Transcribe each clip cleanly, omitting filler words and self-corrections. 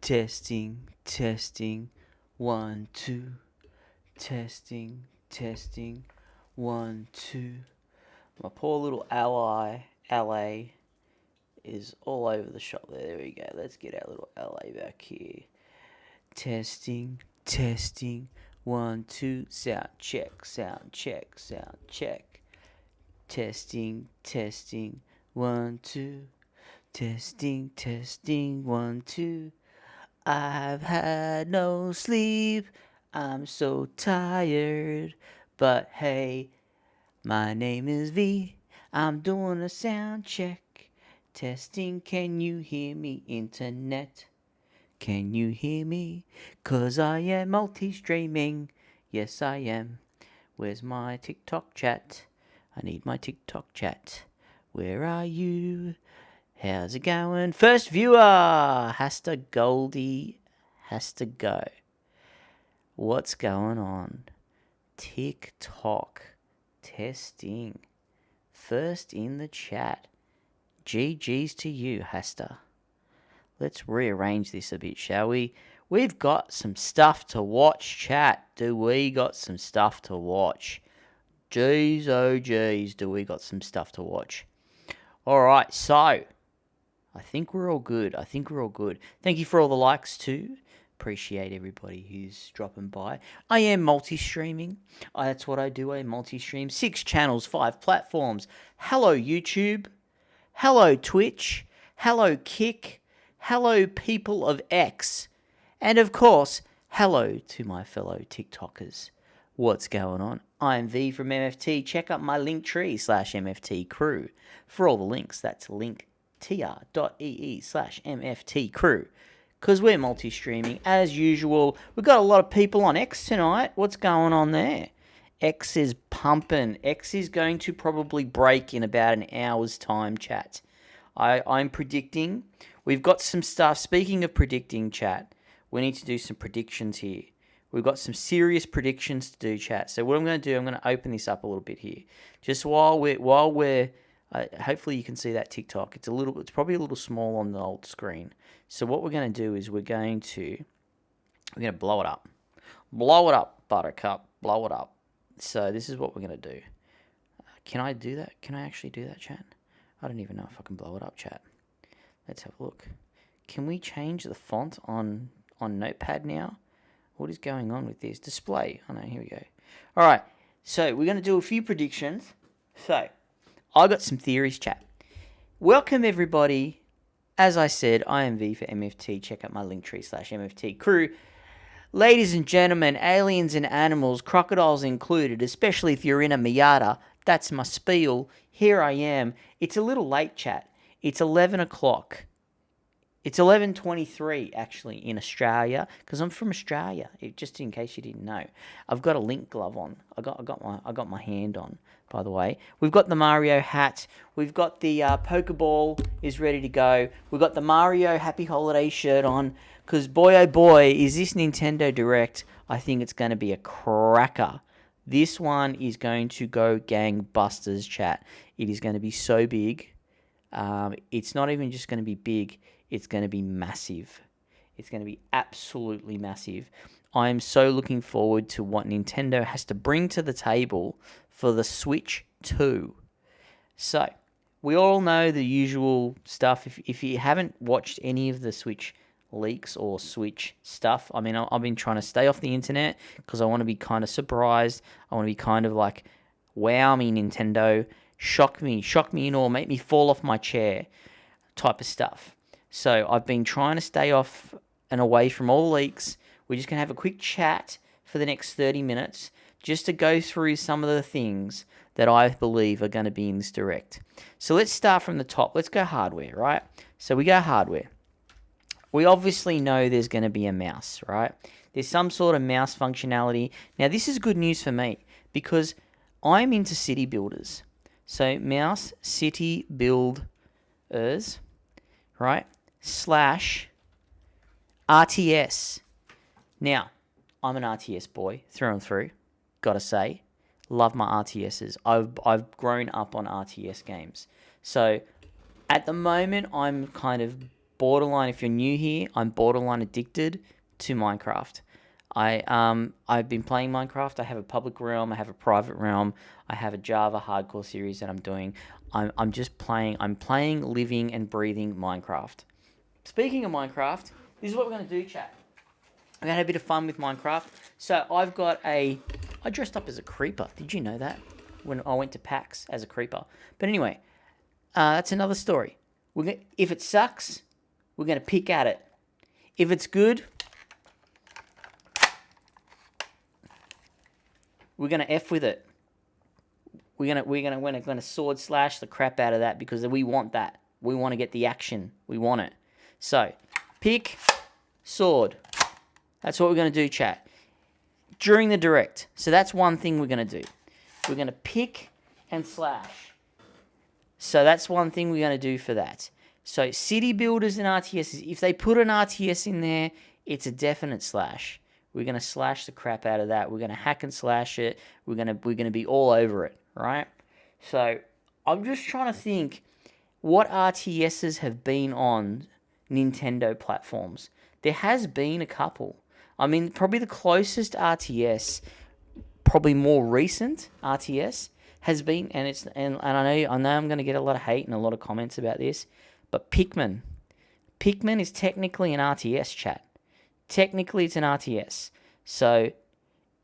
Testing, testing, 1, 2. Testing, testing, 1, 2. My poor little LA is all over the shop there. There we go. Let's get our little LA back here. Testing, testing, 1, 2. Sound check, sound check, sound check. Testing, testing, 1, 2. Testing, testing, 1, 2. I've had no sleep. I'm so tired. But hey, my name is V. I'm doing a sound check. Testing, can you hear me, internet? Can you hear me? 'Cause I am multi-streaming. Yes, I am. Where's my TikTok chat? I need my TikTok chat. Where are you? How's it going? First viewer! Hasta Goldie has to go. What's going on? TikTok. Testing. First in the chat. GG's to you, Hasta. Let's rearrange this a bit, shall we? We've got some stuff to watch, chat. Do we got some stuff to watch? Jeez, oh jeez, do we got some stuff to watch? Alright, so I think we're all good. Thank you for all the likes too. Appreciate everybody who's dropping by. I am multi-streaming. That's what I do. I multi-stream. 6 channels, 5 platforms. Hello YouTube. Hello Twitch. Hello Kick. Hello people of X. And of course, hello to my fellow TikTokers. What's going on? I'm V from MFT. Check out my linktr.ee/MFTcrew for all the links. That's linktr.ee/MFTcrew. Because we're multi-streaming as usual. We've got a lot of people on X tonight. What's going on there? X is pumping. X is going to probably break in about an hour's time, chat. I'm predicting. We've got some stuff. Speaking of predicting, chat, we need to do some predictions here. We've got some serious predictions to do, chat. So what I'm going to do, I'm going to open this up a little bit here. Just while we're hopefully you can see that TikTok. It's probably a little small on the old screen. So what we're going to do is we're going to blow it up. Blow it up, Buttercup. Blow it up. So this is what we're going to do. Can I do that? Can I actually do that, chat? I don't even know if I can blow it up, chat. Let's have a look. Can we change the font on Notepad now? What is going on with this? Display. Oh no, here we go. All right. So we're going to do a few predictions. So I got some theories, chat. Welcome, everybody. As I said, I am V for MFT. Check out my linktree/MFTcrew. Ladies and gentlemen, aliens and animals, crocodiles included, especially if you're in a Miata, that's my spiel. Here I am. It's a little late, chat. It's 11 o'clock. It's 11:23 actually in Australia, because I'm from Australia. Just in case you didn't know, I've got a link glove on. I got my hand on. By the way, we've got the Mario hat. We've got the Pokeball is ready to go. We've got the Mario Happy Holiday shirt on. Because boy oh boy, is this Nintendo Direct? I think it's going to be a cracker. This one is going to go gangbusters, chat. It is going to be so big. It's not even just going to be big. It's going to be massive. It's going to be absolutely massive. I am so looking forward to what Nintendo has to bring to the table for the Switch 2. So, we all know the usual stuff. If you haven't watched any of the Switch leaks or Switch stuff, I mean, I've been trying to stay off the internet because I want to be kind of surprised. I want to be kind of like, wow me, Nintendo. Shock me and all. Make me fall off my chair type of stuff. So I've been trying to stay off and away from all leaks. We're just going to have a quick chat for the next 30 minutes just to go through some of the things that I believe are going to be in this Direct. So let's start from the top. Let's go hardware, right? So we go hardware. We obviously know there's going to be a mouse, right? There's some sort of mouse functionality. Now, this is good news for me because I'm into city builders. So mouse city builders, right? /RTS. Now, I'm an RTS boy through and through. Gotta say, love my RTSs. I've grown up on RTS games. So at the moment, I'm kind of borderline, if you're new here, I'm borderline addicted to Minecraft. I've been playing Minecraft. I have a public realm, I have a private realm, I have a Java hardcore series that I'm doing. I'm just playing. I'm playing, living, and breathing Minecraft. Speaking of Minecraft, this is what we're going to do, chat. I'm going to have a bit of fun with Minecraft. So I dressed up as a creeper. Did you know that? When I went to PAX as a creeper. But anyway, that's another story. If it sucks, we're going to pick at it. If it's good, we're going to F with it. We're gonna sword slash the crap out of that because we want that. We want to get the action. We want it. So, pick, sword. That's what we're gonna do, chat. During the direct. So that's one thing we're gonna do. We're gonna pick and slash. So that's one thing we're gonna do for that. So city builders and RTSs. If they put an RTS in there, it's a definite slash. We're gonna slash the crap out of that. We're gonna hack and slash it. We're gonna be all over it. Right? So, I'm just trying to think what RTSs have been on Nintendo platforms. There has been a couple. I mean, probably the closest RTS, probably more recent RTS, has been, and I know I'm going to get a lot of hate and a lot of comments about this, but Pikmin. Pikmin is technically an RTS, chat. Technically, it's an RTS. So,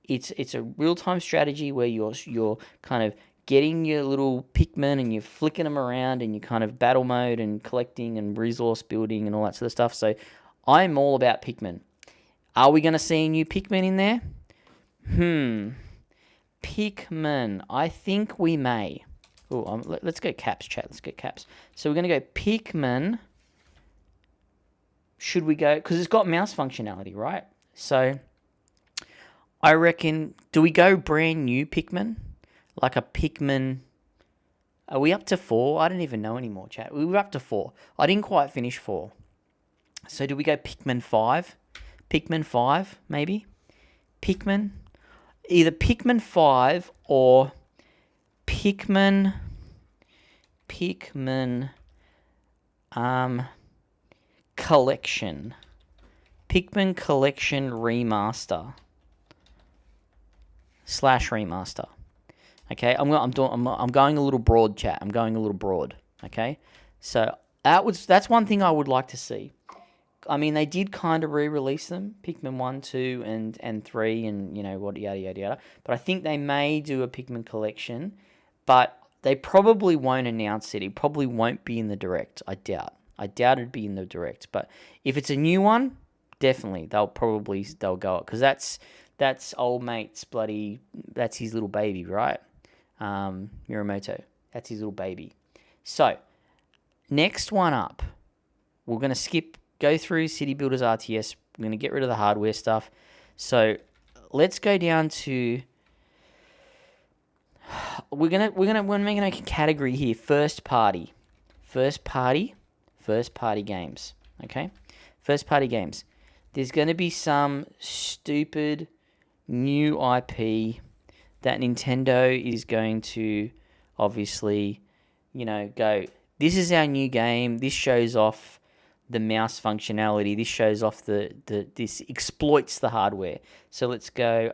it's a real-time strategy where you're kind of getting your little Pikmin and you're flicking them around and you kind of battle mode and collecting and resource building and all that sort of stuff. So I'm all about Pikmin. Are we going to see a new Pikmin in there? Pikmin. I think we may. Oh, let's go caps, chat. Let's go caps. So we're going to go Pikmin. Should we go? Because it's got mouse functionality, right? So I reckon, do we go brand new Pikmin? Like a Pikmin. Are we up to 4? I don't even know anymore, chat. We were up to 4. I didn't quite finish 4. So do we go Pikmin 5? Pikmin 5, maybe? Pikmin? Either Pikmin 5 or Pikmin Collection. Pikmin Collection Remaster. /remaster. Okay, I'm going a little broad, chat. I'm going a little broad. Okay, so that's one thing I would like to see. I mean, they did kind of re-release them, Pikmin 1, 2, and 3, and you know what, yada yada yada. But I think they may do a Pikmin collection, but they probably won't announce it. It probably won't be in the direct. I doubt it'd be in the direct. But if it's a new one, definitely they'll go it because that's old mate's that's his little baby, right? Miyamoto. That's his little baby. So, next one up. We're going to go through City Builders RTS. We're going to get rid of the hardware stuff. So, let's go down to... We're gonna make a category here. First party games. Okay? First party games. There's going to be some stupid new IP that Nintendo is going to obviously, go, this is our new game. This shows off the mouse functionality. This shows off this exploits the hardware. So let's go,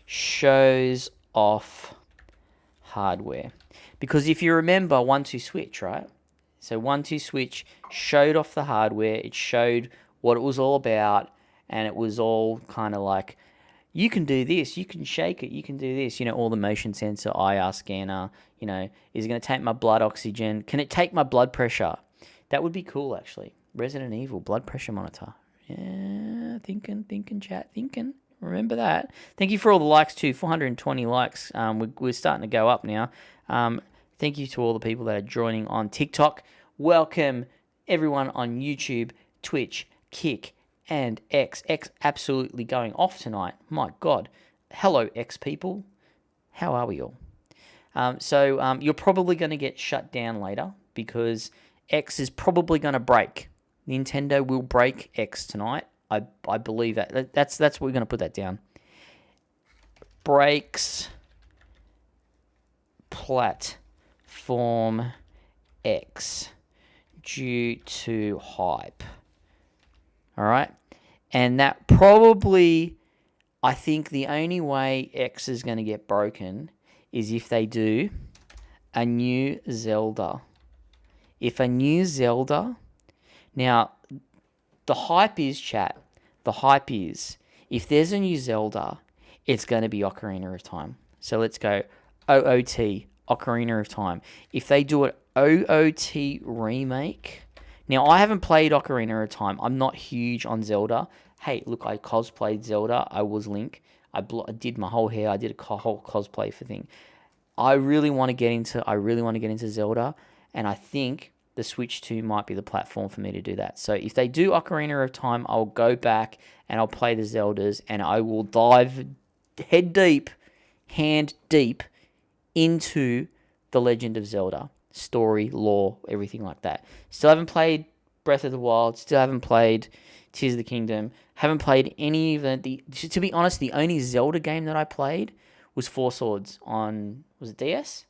shows off hardware. Because if you remember 1-2 Switch, right? So 1-2 Switch showed off the hardware. It showed what it was all about. And it was all kind of like, you can do this, you can shake it, you can do this, all the motion sensor, IR scanner, is it going to take my blood oxygen? Can it take my blood pressure? That would be cool, actually. Resident Evil, blood pressure monitor. Yeah, thinking, chat, thinking. Remember that. Thank you for all the likes, too. 420 likes. We're starting to go up now. Thank you to all the people that are joining on TikTok. Welcome, everyone on YouTube, Twitch, Kick, and X. X absolutely going off tonight. My God. Hello, X people. How are we all? So you're probably going to get shut down later because X is probably going to break. Nintendo will break X tonight. I believe that. That's what we're going to put that down. Breaks platform X due to hype. All right. And that probably, I think the only way X is going to get broken is if they do a new Zelda. If a new Zelda, now the hype is, chat, the hype is, if there's a new Zelda, it's going to be Ocarina of Time. So let's go OOT, Ocarina of Time. If they do an OOT remake, now I haven't played Ocarina of Time. I'm not huge on Zelda. Hey, look, I cosplayed Zelda. I was Link. I did my whole hair. I did a whole cosplay for thing. I really want to get into Zelda, and I think the Switch 2 might be the platform for me to do that. So if they do Ocarina of Time, I'll go back and I'll play the Zeldas, and I will dive head deep, hand deep into the Legend of Zelda. Story, lore, everything like that. Still haven't played Breath of the Wild. Still haven't played Tears of the Kingdom. Haven't played any of the... To be honest, the only Zelda game that I played was Four Swords on... Was it DS?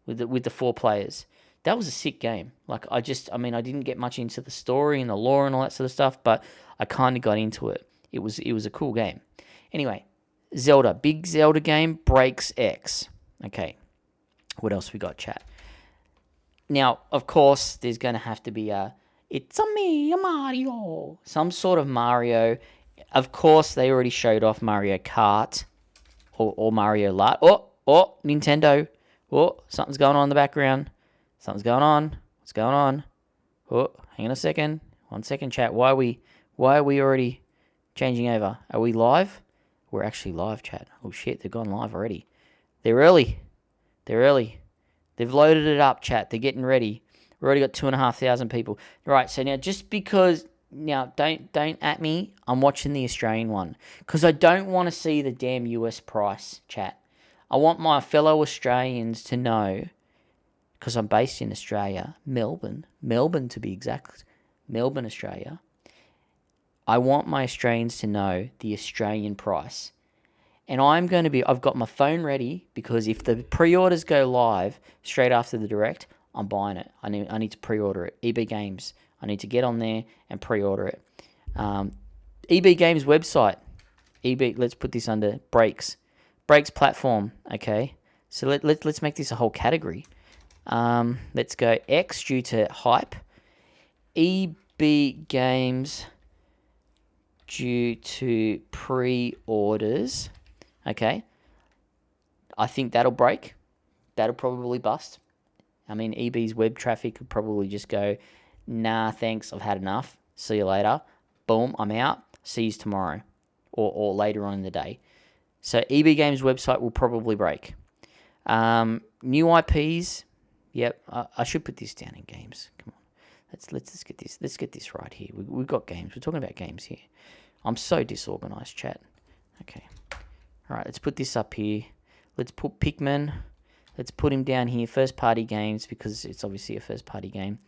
With the 4 players. That was a sick game. Like, I didn't get much into the story and the lore and all that sort of stuff, but I kind of got into it. It was a cool game. Anyway, Zelda. Big Zelda game breaks X. Okay. What else we got, chat? Now, of course, there's going to have to be it's a me, a Mario. Some sort of Mario. Of course, they already showed off Mario Kart or Mario Kart. Oh, Nintendo. Oh, something's going on in the background. Something's going on. What's going on? Oh, hang on a second. 1 second, chat. Why are we already changing over? Are we live? We're actually live, chat. Oh, shit, they've gone live already. They're early. They've loaded it up, chat. They're getting ready. We've already got 2,500 people. Right, so now just because... Now, don't at me. I'm watching the Australian one. Because I don't want to see the damn US price, chat. I want my fellow Australians to know... Because I'm based in Australia, Melbourne to be exact, Melbourne, Australia. I want my Australians to know the Australian price. And I've got my phone ready, because if the pre-orders go live straight after the direct, I'm buying it. I need to pre-order it. EB Games. I need to get on there and pre-order it. EB Games website. Let's put this under Breaks platform, okay? So let's make this a whole category. Let's go X due to hype. EB Games due to pre-orders. Okay. I think that'll break. That'll probably bust. I mean, EB's web traffic could probably just go, nah, thanks, I've had enough. See you later. Boom, I'm out. See you tomorrow. Or later on in the day. So EB Games website will probably break. New IPs... Yep, I should put this down in games. Come on, let's get this. Let's get this right here. We've got games. We're talking about games here. I'm so disorganized, chat. Okay, all right. Let's put this up here. Let's put Pikmin. Let's put him down here. First party games, because it's obviously a first party game.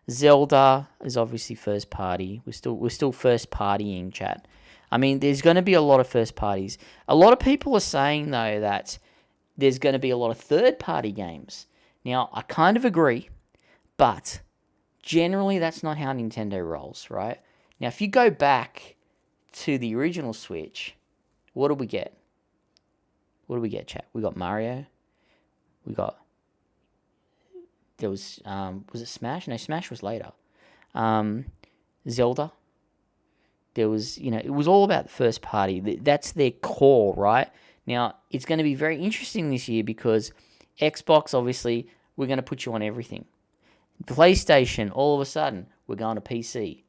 Zelda is obviously first party. We're still first partying, chat. I mean, there's going to be a lot of first parties. A lot of people are saying though that there's going to be a lot of third party games. Now, I kind of agree, but generally that's not how Nintendo rolls, right? Now, if you go back to the original Switch, what do we get? Chat? We got Mario. There was it Smash? No, Smash was later. Zelda. There was, it was all about the first party. That's their core, right? Now, it's going to be very interesting this year because... Xbox, obviously, we're going to put you on everything. PlayStation, all of a sudden, we're going to PC.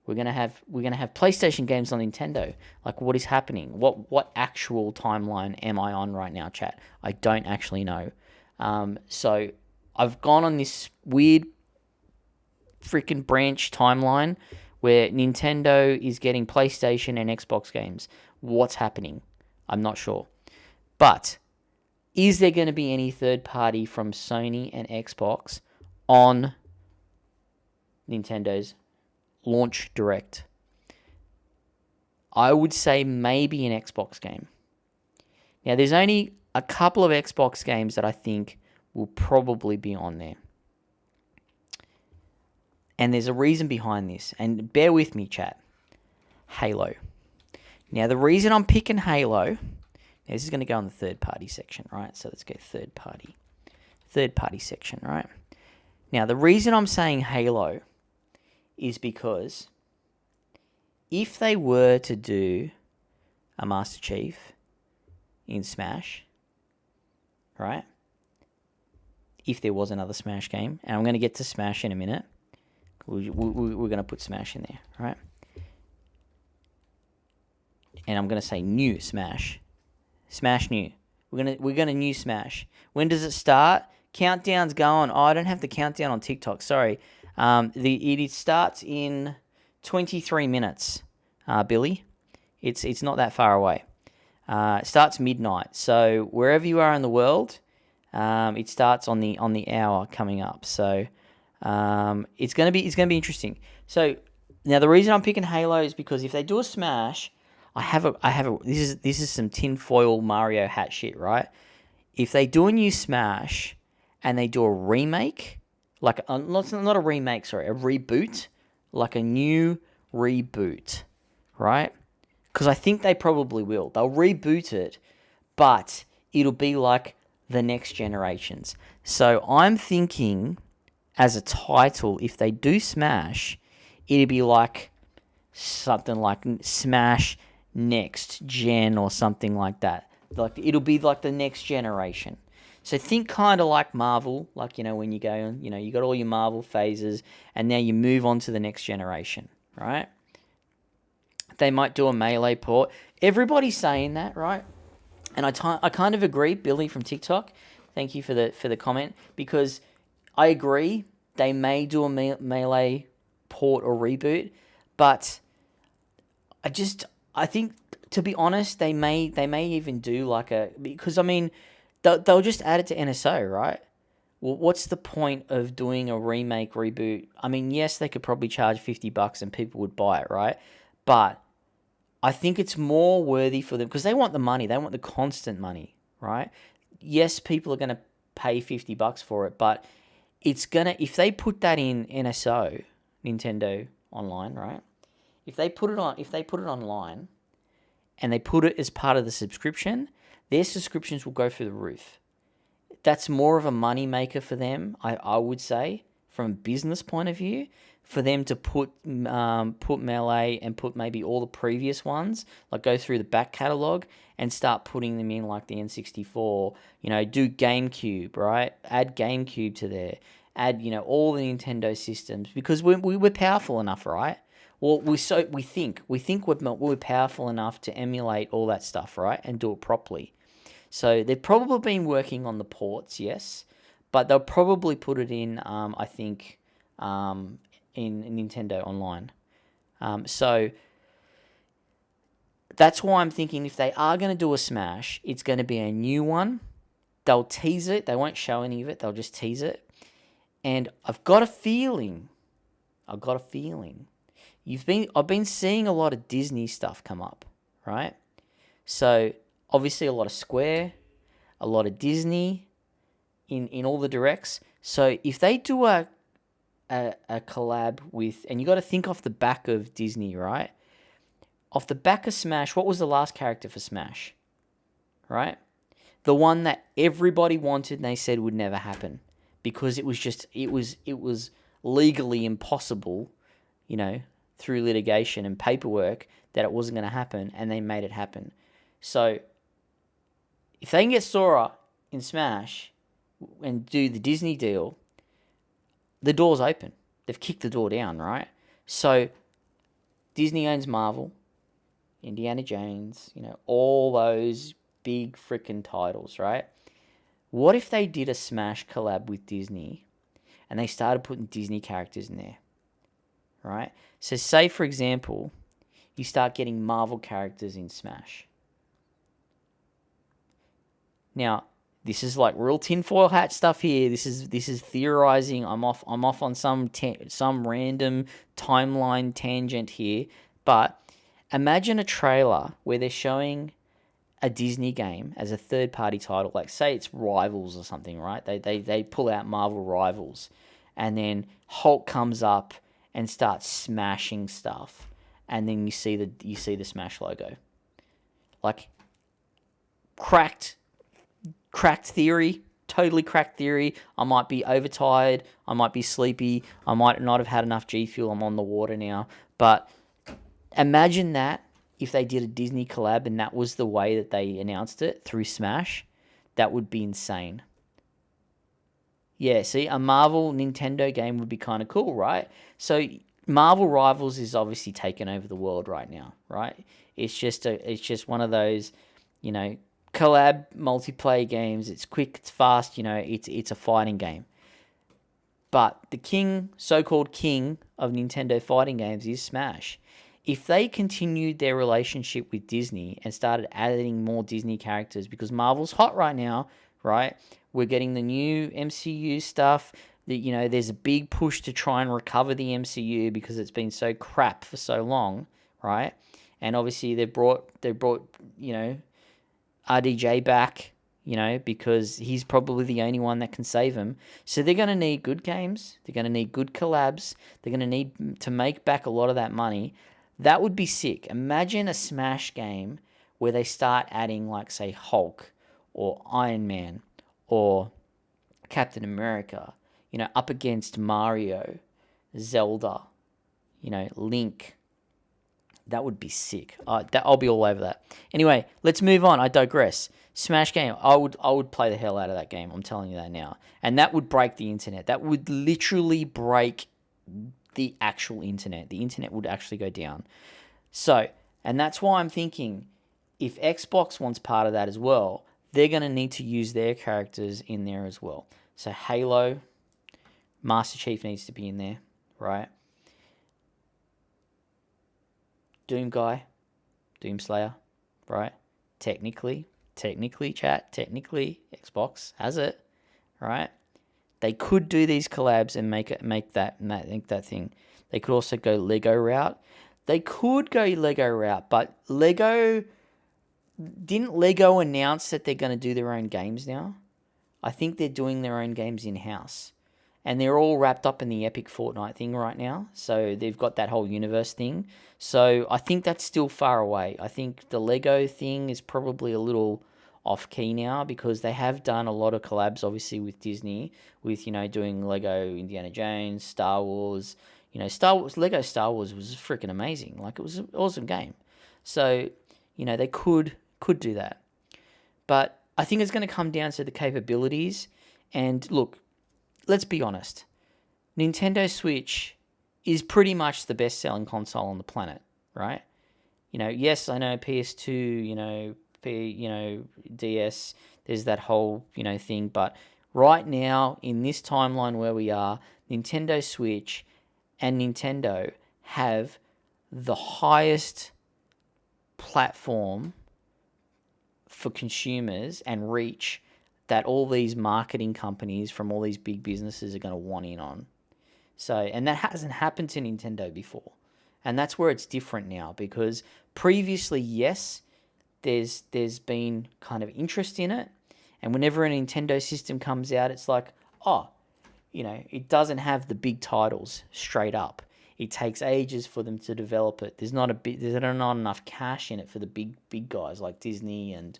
We're going to have PlayStation games on Nintendo. Like, what is happening? What actual timeline am I on right now, chat? I don't actually know. So I've gone on this weird freaking branch timeline where Nintendo is getting PlayStation and Xbox games. What's happening? I'm not sure. But... is there going to be any third party from Sony and Xbox on Nintendo's launch direct? I would say maybe an Xbox game. Now, there's only a couple of Xbox games that I think will probably be on there. And there's a reason behind this. And bear with me, chat. Halo. Now, the reason I'm picking Halo, this is going to go in the third-party section, right? So let's go third-party. Third-party section, right? Now, the reason I'm saying Halo is because if they were to do a Master Chief in Smash, right? If there was another Smash game, and I'm going to get to Smash in a minute. We're going to put Smash in there, right? And I'm going to say new Smash. Smash new. We're going to new Smash. When does it start? Countdown's going. Oh, I don't have the countdown on TikTok. Sorry. It starts in 23 minutes, Billy. It's not that far away. It starts midnight. So wherever you are in the world, it starts on the hour coming up. So it's gonna be interesting. So now the reason I'm picking Halo is because if they do a Smash, I have a this is some tinfoil Mario hat shit, right? If they do a new Smash and they do a remake, like not a remake, sorry, a reboot, like a new reboot, right? Because I think they probably will. They'll reboot it, but it'll be like the next generations. So I'm thinking, as a title, if they do Smash, it'd be like something like Smash Next Gen or something like that. Like it'll be like the next generation. So think kind of like Marvel, like, when you go, you got all your Marvel phases, and now you move on to the next generation, right? They might do a Melee port. Everybody's saying that, right? And I kind of agree, Billy from TikTok. Thank you for the comment, because I agree they may do a Melee port or reboot, but I think, to be honest, they may even do because they'll just add it to NSO, right? Well, what's the point of doing a remake reboot? Yes, they could probably charge $50 and people would buy it, right? But I think it's more worthy for them because they want the money. They want the constant money, right? Yes, people are going to pay $50 for it, but if they put that in NSO, Nintendo Online, right? If they put it online and they put it as part of the subscription, their subscriptions will go through the roof. That's more of a money maker for them, I would say, from a business point of view, for them to put Melee and put maybe all the previous ones, like go through the back catalogue and start putting them in like the N64, do GameCube, right? Add GameCube to there. Add, all the Nintendo systems, because we're powerful enough, right? Well, we think we're powerful enough to emulate all that stuff, right? And do it properly. So they've probably been working on the ports, yes, but they'll probably put it in, I think, in Nintendo Online. So that's why I'm thinking if they are going to do a Smash, it's going to be a new one. They'll tease it. They won't show any of it. They'll just tease it. And I've got a feeling. I've been seeing a lot of Disney stuff come up, right? So obviously a lot of Square, a lot of Disney in all the directs. So if they do a collab with, and you got to think off the back of Disney, right? Off the back of Smash, what was the last character for Smash? Right? The one that everybody wanted and they said would never happen because it was legally impossible, through litigation and paperwork that it wasn't going to happen, and they made it happen. So if they can get Sora in Smash and do the Disney deal, the door's open. They've kicked the door down, right? So Disney owns Marvel, Indiana Jones, all those big freaking titles, right? What if they did a Smash collab with Disney and they started putting Disney characters in there, right? So say, for example, you start getting Marvel characters in Smash. Now, this is like real tinfoil hat stuff here. This is theorizing. I'm off on some random timeline tangent here. But imagine a trailer where they're showing a Disney game as a third-party title. Like, say it's Rivals or something, right? They pull out Marvel Rivals. And then Hulk comes up and start smashing stuff, and then you see the Smash logo. Like, cracked theory, totally cracked theory. I might be overtired, I might be sleepy, I might not have had enough G Fuel, I'm on the water now. But imagine that if they did a Disney collab and that was the way that they announced it through Smash, that would be insane. Yeah, see, a Marvel Nintendo game would be kind of cool, right? So Marvel Rivals is obviously taking over the world right now, right? It's just one of those, collab multiplayer games. It's quick, it's fast, it's a fighting game. But the so-called king of Nintendo fighting games is Smash. If they continued their relationship with Disney and started adding more Disney characters, because Marvel's hot right now, right? We're getting the new MCU stuff. There's a big push to try and recover the MCU because it's been so crap for so long, right? And obviously they brought RDJ back, because he's probably the only one that can save him. So they're going to need good games. They're going to need good collabs. They're going to need to make back a lot of that money. That would be sick. Imagine a Smash game where they start adding, like, say, Hulk or Iron Man or Captain America, up against Mario, Zelda, Link. That would be sick. I'll be all over that. Anyway, let's move on. I digress. Smash game. I would play the hell out of that game. I'm telling you that now. And that would break the internet. That would literally break the actual internet. The internet would actually go down. So, and that's why I'm thinking, if Xbox wants part of that as well, they're going to need to use their characters in there as well. So Halo, Master Chief needs to be in there, right? Doom guy, Doomslayer, right? Technically, chat, technically, Xbox has it, right? They could do these collabs and make that thing. They could also go Lego route. But didn't Lego announce that they're going to do their own games now? I think they're doing their own games in-house. And they're all wrapped up in the Epic Fortnite thing right now. So they've got that whole universe thing. So I think that's still far away. I think the Lego thing is probably a little off-key now because they have done a lot of collabs, obviously, with Disney, with, doing Lego Indiana Jones, Star Wars. Lego Star Wars was freaking amazing. Like, it was an awesome game. So, they could do that. But I think it's going to come down to the capabilities. And look, let's be honest. Nintendo Switch is pretty much the best-selling console on the planet, right? Yes, I know PS2, DS, there's that whole, thing. But right now, in this timeline where we are, Nintendo Switch and Nintendo have the highest platform for consumers and reach that all these marketing companies from all these big businesses are going to want in on. So, and that hasn't happened to Nintendo before. And that's where it's different now, because previously, yes, there's been kind of interest in it. And whenever a Nintendo system comes out, it's like, it doesn't have the big titles straight up. It takes ages for them to develop it. There's not enough cash in it for the big guys like Disney and,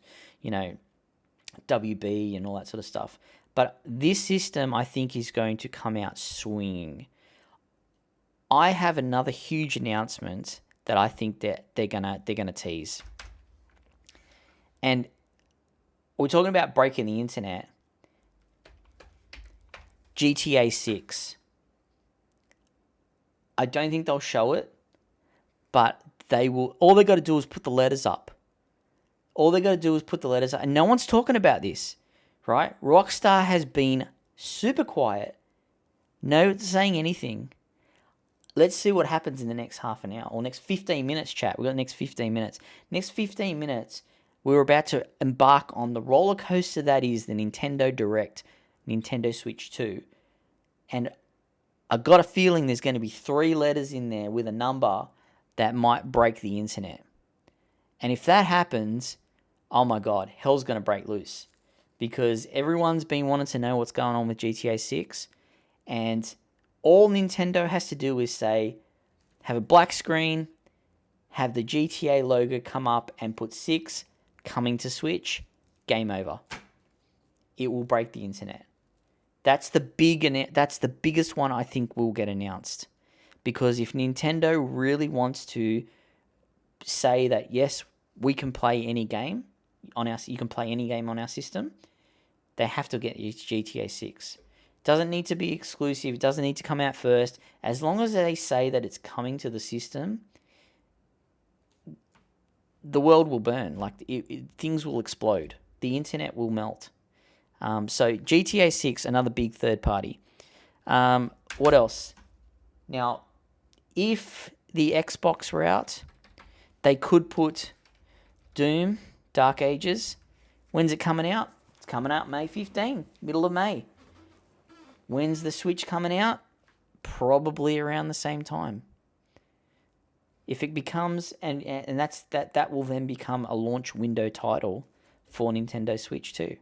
WB and all that sort of stuff. But this system, I think, is going to come out swinging. I have another huge announcement that I think that they're gonna tease. And we're talking about breaking the internet. GTA 6. I don't think they'll show it, but they will. All they got to do is put the letters up. And no one's talking about this, right? Rockstar has been super quiet. No saying anything. Let's see what happens in the next half an hour or next 15 minutes, chat. We've got the next 15 minutes. Next 15 minutes, we're about to embark on the roller coaster that is the Nintendo Direct, Nintendo Switch 2. And I got a feeling there's going to be 3 letters in there with a number that might break the internet. And if that happens, oh my God, hell's going to break loose. Because everyone's been wanting to know what's going on with GTA 6. And All Nintendo has to do is say, have a black screen, have the GTA logo come up and put 6 coming to Switch, game over. It will break the internet. That's the biggest one I think will get announced. Because if Nintendo really wants to say that, yes, we can play any game you can play any game on our system, they have to get GTA 6. It doesn't need to be exclusive. It doesn't need to come out first. As long as they say that it's coming to the system, the world will burn. Like things will explode. The internet will melt. So GTA 6, another big third party. What else? Now, if the Xbox were out, they could put Doom, Dark Ages. When's it coming out? It's coming out May 15, middle of May. When's the Switch coming out? Probably around the same time. If it becomes, and that will then become a launch window title for Nintendo Switch too.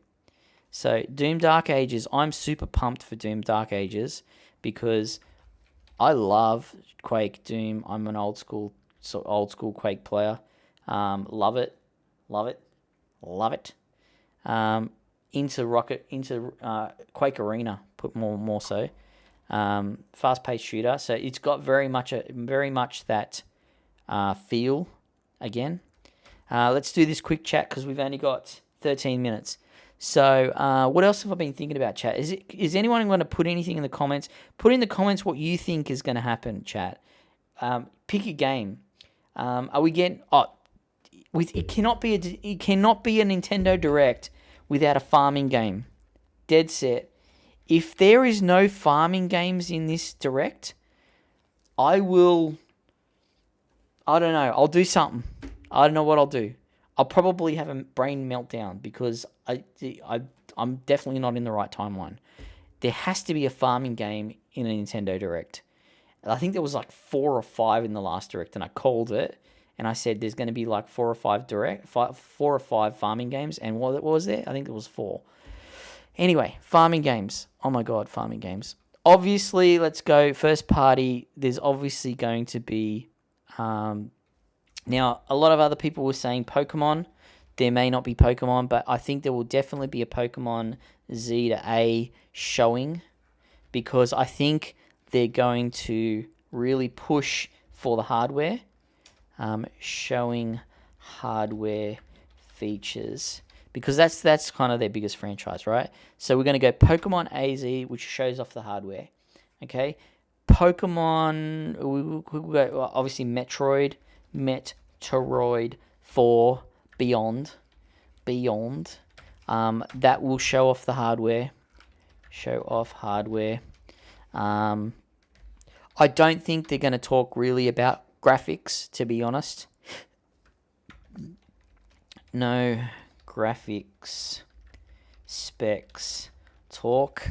So Doom Dark Ages, I'm super pumped for Doom Dark Ages because I love Quake, Doom. I'm an old school Quake player. Love it. Into Quake Arena, put more so. Fast-paced shooter. So it's got very much that feel again. Let's do this quick chat because we've only got 13 minutes. So what else have I been thinking about, chat? Is anyone going to put anything in the comments? Put in the comments what you think is going to happen, chat. Pick a game. Are we getting... it cannot be a Nintendo Direct without a farming game. Dead set. If there is no farming games in this Direct, I don't know. I'll do something. I don't know what I'll do. I'll probably have a brain meltdown because I'm definitely not in the right timeline. There has to be a farming game in a Nintendo Direct. I think there was like 4 or 5 in the last Direct, and I called it, and I said there's going to be like 4 or 5 farming games, and what was there? I think it was 4. Anyway, farming games. Oh my god, farming games. Obviously, let's go first party. There's obviously going to be... Now, a lot of other people were saying Pokemon. There may not be Pokemon, but I think there will definitely be a Pokemon Z to A showing because I think they're going to really push for the hardware, showing hardware features because that's kind of their biggest franchise, right? So we're going to go Pokemon AZ, which shows off the hardware. Okay, Pokemon, we'll go obviously Metroid 4 Beyond. That will show off the hardware. I don't think they're going to talk really about graphics, to be honest. No graphics specs talk.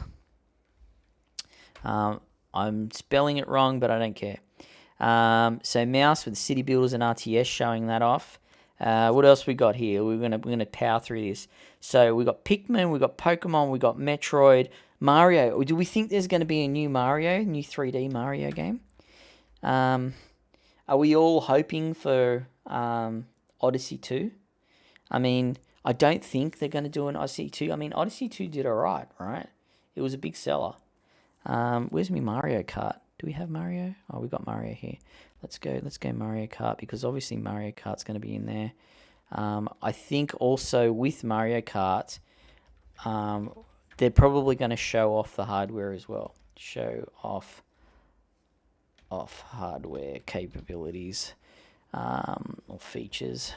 I'm spelling it wrong, but I don't care. So mouse with city builders and RTS showing that off. What else we got here? We're gonna power through this. So we got Pikmin, we got Pokemon, we got Metroid, Mario. Do we think there's going to be a new 3D Mario game? Are we all hoping for Odyssey 2? I mean, I don't think they're going to do an Odyssey 2. I mean, Odyssey 2 did alright, right? It was a big seller. Where's my Mario Kart? Do we have Mario? Oh, we got Mario here. Let's go Mario Kart because obviously Mario Kart's going to be in there. I think also with Mario Kart, they're probably going to show off the hardware as well. Show off hardware capabilities or features.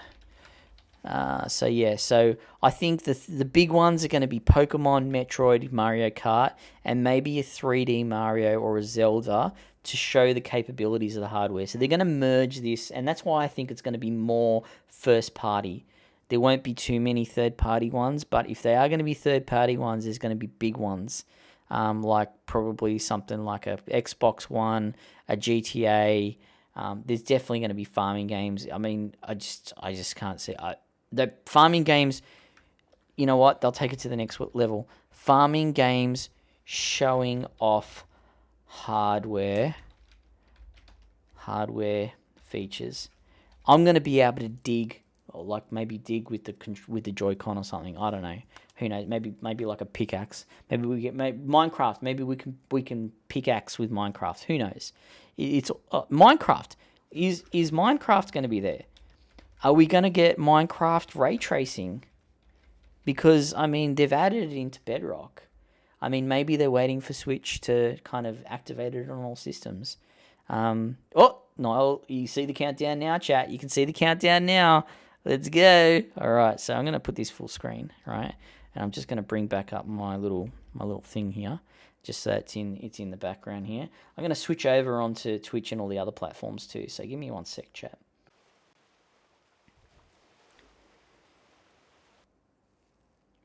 So I think the big ones are going to be Pokemon, Metroid, Mario Kart, and maybe a 3D Mario or a Zelda to show the capabilities of the hardware. So they're going to merge this, and that's why I think it's going to be more first party. There won't be too many third party ones, but if they are going to be third party ones, there's going to be big ones, like probably something like a Xbox One, a GTA. There's definitely going to be farming games. I mean, I just can't see. The farming games, you know what? They'll take it to the next level. Farming games showing off hardware features. I'm going to be able to dig, or like maybe dig with the Joy-Con or something. I don't know. Who knows? Maybe like a pickaxe. Maybe we get Minecraft. Maybe we can pickaxe with Minecraft. Who knows? It's Minecraft. Is Minecraft going to be there? Are we going to get Minecraft ray tracing? Because I mean they've added it into Bedrock. I mean maybe they're waiting for Switch to kind of activate it on all systems. Oh, Niall, you see the countdown now, chat. You can see the countdown now. Let's go. All right, so I'm going to put this full screen, right? And I'm just going to bring back up my little thing here, just so it's in the background here. I'm going to switch over onto Twitch and all the other platforms too. So give me one sec, chat.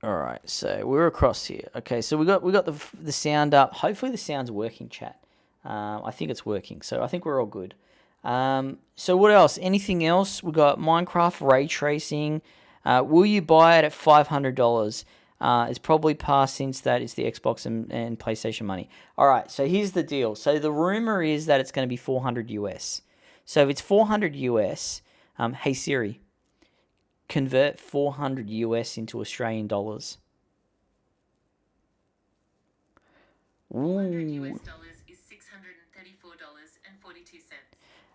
All right, so we're across here. Okay, so we got the sound up. Hopefully the sound's working, chat. I think it's working, so I think we're all good. So what else? Anything else? We got Minecraft ray tracing. Will you buy it at $500? It's probably passed since that it's the Xbox and PlayStation money. All right, so here's the deal. So the rumor is that it's going to be 400 US. So if it's 400 US, hey Siri, convert 400 US into Australian dollars. $400 is $634.42.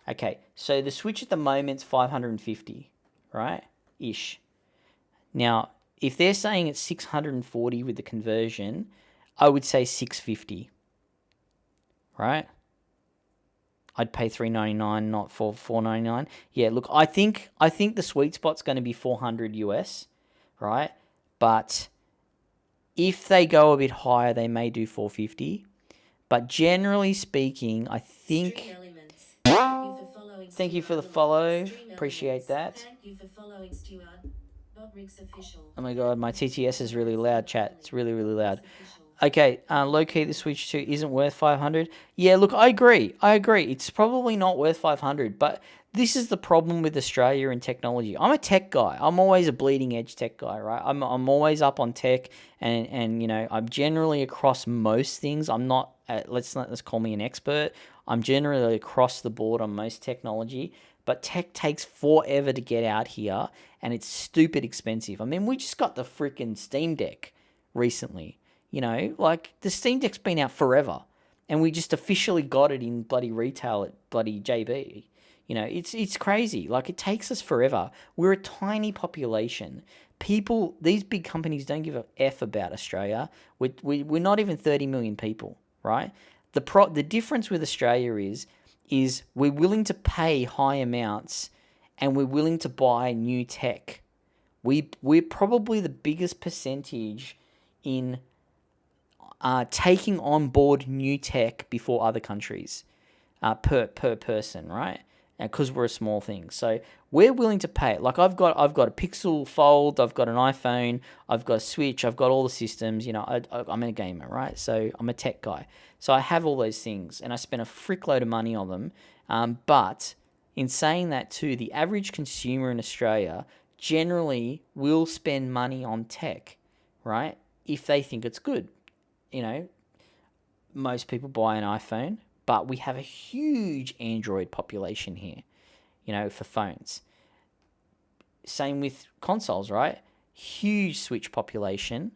Okay, so the Switch at the moment's 550, right? Ish. Now, if they're saying it's 640 with the conversion, I would say 650. Right? I'd pay $399, not $499. Yeah, look, I think the sweet spot's going to be 400 US, right? But if they go a bit higher, they may do 450. But generally speaking, I think. Thank you for the follow. Appreciate that. Thank you for following Stuart. Oh my god, my TTS is really loud, chat. It's really, really loud. Okay, low-key, the Switch 2 isn't worth 500. Yeah, look, I agree. It's probably not worth 500, but this is the problem with Australia and technology. I'm a tech guy. I'm always a bleeding-edge tech guy, right? I'm always up on tech, and you know, I'm generally across most things. I'm not, let's call me an expert. I'm generally across the board on most technology, but tech takes forever to get out here, and it's stupid expensive. I mean, we just got the freaking Steam Deck recently. You know, like the Steam Deck's been out forever, and we just officially got it in bloody retail at bloody JB. You know, it's crazy. Like it takes us forever. We're a tiny population. People, these big companies don't give a f about Australia. We're not even 30 million people, right? The difference with Australia is we're willing to pay high amounts, and we're willing to buy new tech. We're probably the biggest percentage in taking on board new tech before other countries per person, right? Because we're a small thing, so we're willing to pay it. Like I've got a Pixel Fold, I've got an iPhone, I've got a Switch, I've got all the systems. You know, I'm a gamer, right? So I'm a tech guy, so I have all those things, and I spend a frick load of money on them. But in saying that too, the average consumer in Australia generally will spend money on tech, right? If they think it's good. You know, most people buy an iPhone, but we have a huge Android population here, you know, for phones. Same with consoles, right? Huge Switch population,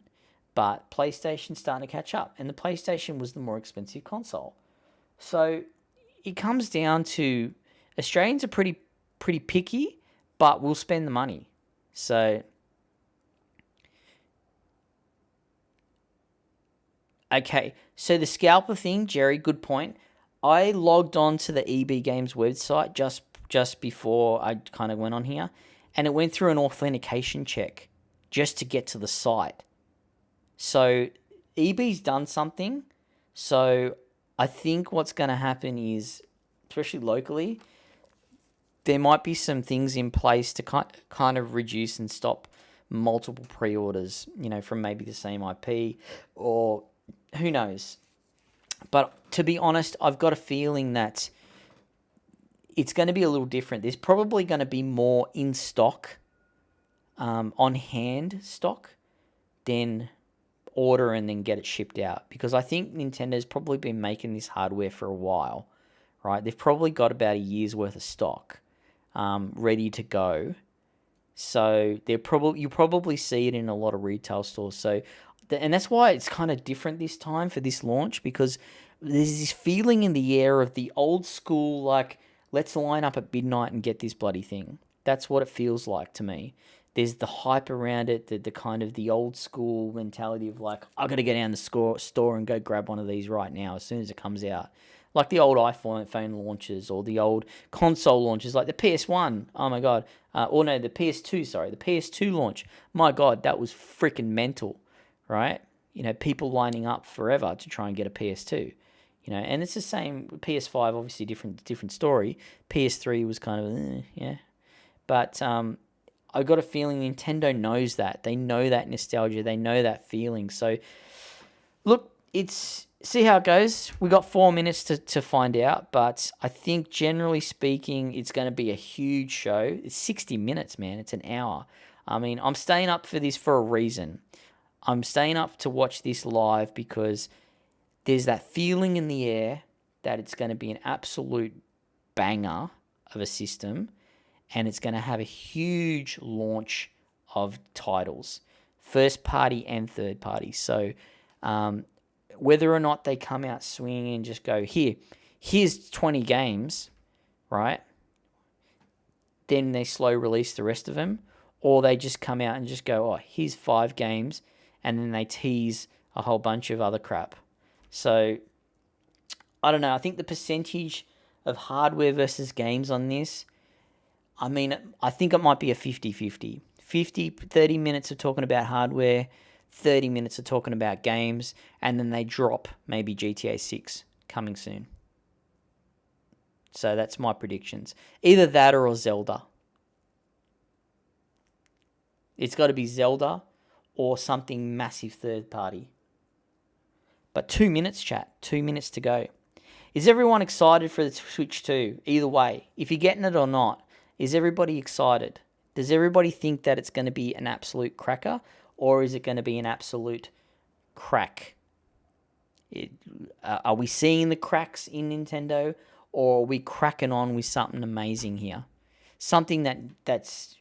but PlayStation's starting to catch up, and the PlayStation was the more expensive console. So it comes down to Australians are pretty picky, but we'll spend the money. So okay, so the scalper thing, Jerry, good point. I logged on to the EB Games website just before I kind of went on here, and it went through an authentication check just to get to the site. So EB's done something. So I think what's going to happen is, especially locally, there might be some things in place to kind of reduce and stop multiple pre-orders, you know, from maybe the same IP, or who knows. But to be honest, I've got a feeling that it's going to be a little different. There's probably going to be more in stock, on hand stock, than order and then get it shipped out, because I think Nintendo's probably been making this hardware for a while, right? They've probably got about a year's worth of stock ready to go. So you probably see it in a lot of retail stores. So, and that's why it's kind of different this time for this launch, because there's this feeling in the air of the old school, like, let's line up at midnight and get this bloody thing. That's what it feels like to me. There's the hype around it, the kind of the old school mentality of like, I got to get down the store and go grab one of these right now as soon as it comes out. Like the old iPhone launches or the old console launches, like the PS1. Oh my god, or no, the PS2. Sorry, the PS2 launch. My god, that was freaking mental, right? You know, people lining up forever to try and get a PS2. You know, and it's the same. PS5, obviously different story. PS3 was kind of yeah, but I got a feeling Nintendo knows that. They know that nostalgia. They know that feeling. So, look, see how it goes. We got 4 minutes to find out, but I think generally speaking, it's going to be a huge show. It's 60 minutes, man. It's an hour. I mean, I'm staying up for this for a reason. I'm staying up to watch this live because there's that feeling in the air that it's going to be an absolute banger of a system, and it's going to have a huge launch of titles, first party and third party. So whether or not they come out swinging and just go, here's 20 games, right? Then they slow release the rest of them, or they just come out and just go, oh, here's 5 games, and then they tease a whole bunch of other crap. So, I don't know. I think the percentage of hardware versus games on this, I mean, I think it might be a 50-50. 30 minutes of talking about hardware, 30 minutes of talking about games, and then they drop maybe GTA 6 coming soon. So that's my predictions. Either that or Zelda. It's got to be Zelda or something massive third party. But 2 minutes, chat. 2 minutes to go. Is everyone excited for the Switch 2? Either way, if you're getting it or not, is everybody excited? Does everybody think that it's going to be an absolute cracker, or is it going to be an absolute crack? Are we seeing the cracks in Nintendo, or are we cracking on with something amazing here? Something that's,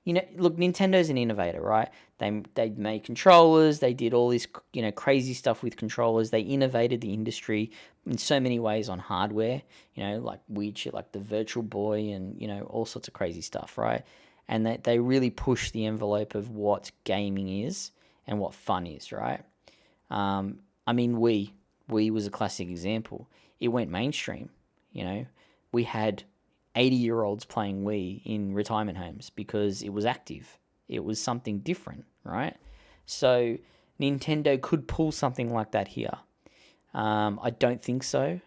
you know, look, Nintendo's an innovator, right? They made controllers. They did all this, you know, crazy stuff with controllers. They innovated the industry in so many ways on hardware, you know, like weird shit like the Virtual Boy and, you know, all sorts of crazy stuff, right? And they really pushed the envelope of what gaming is and what fun is, right? I mean, Wii was a classic example. It went mainstream, you know. We had 80-year-olds playing Wii in retirement homes because it was active. It was something different, right? So Nintendo could pull something like that here. I don't think so.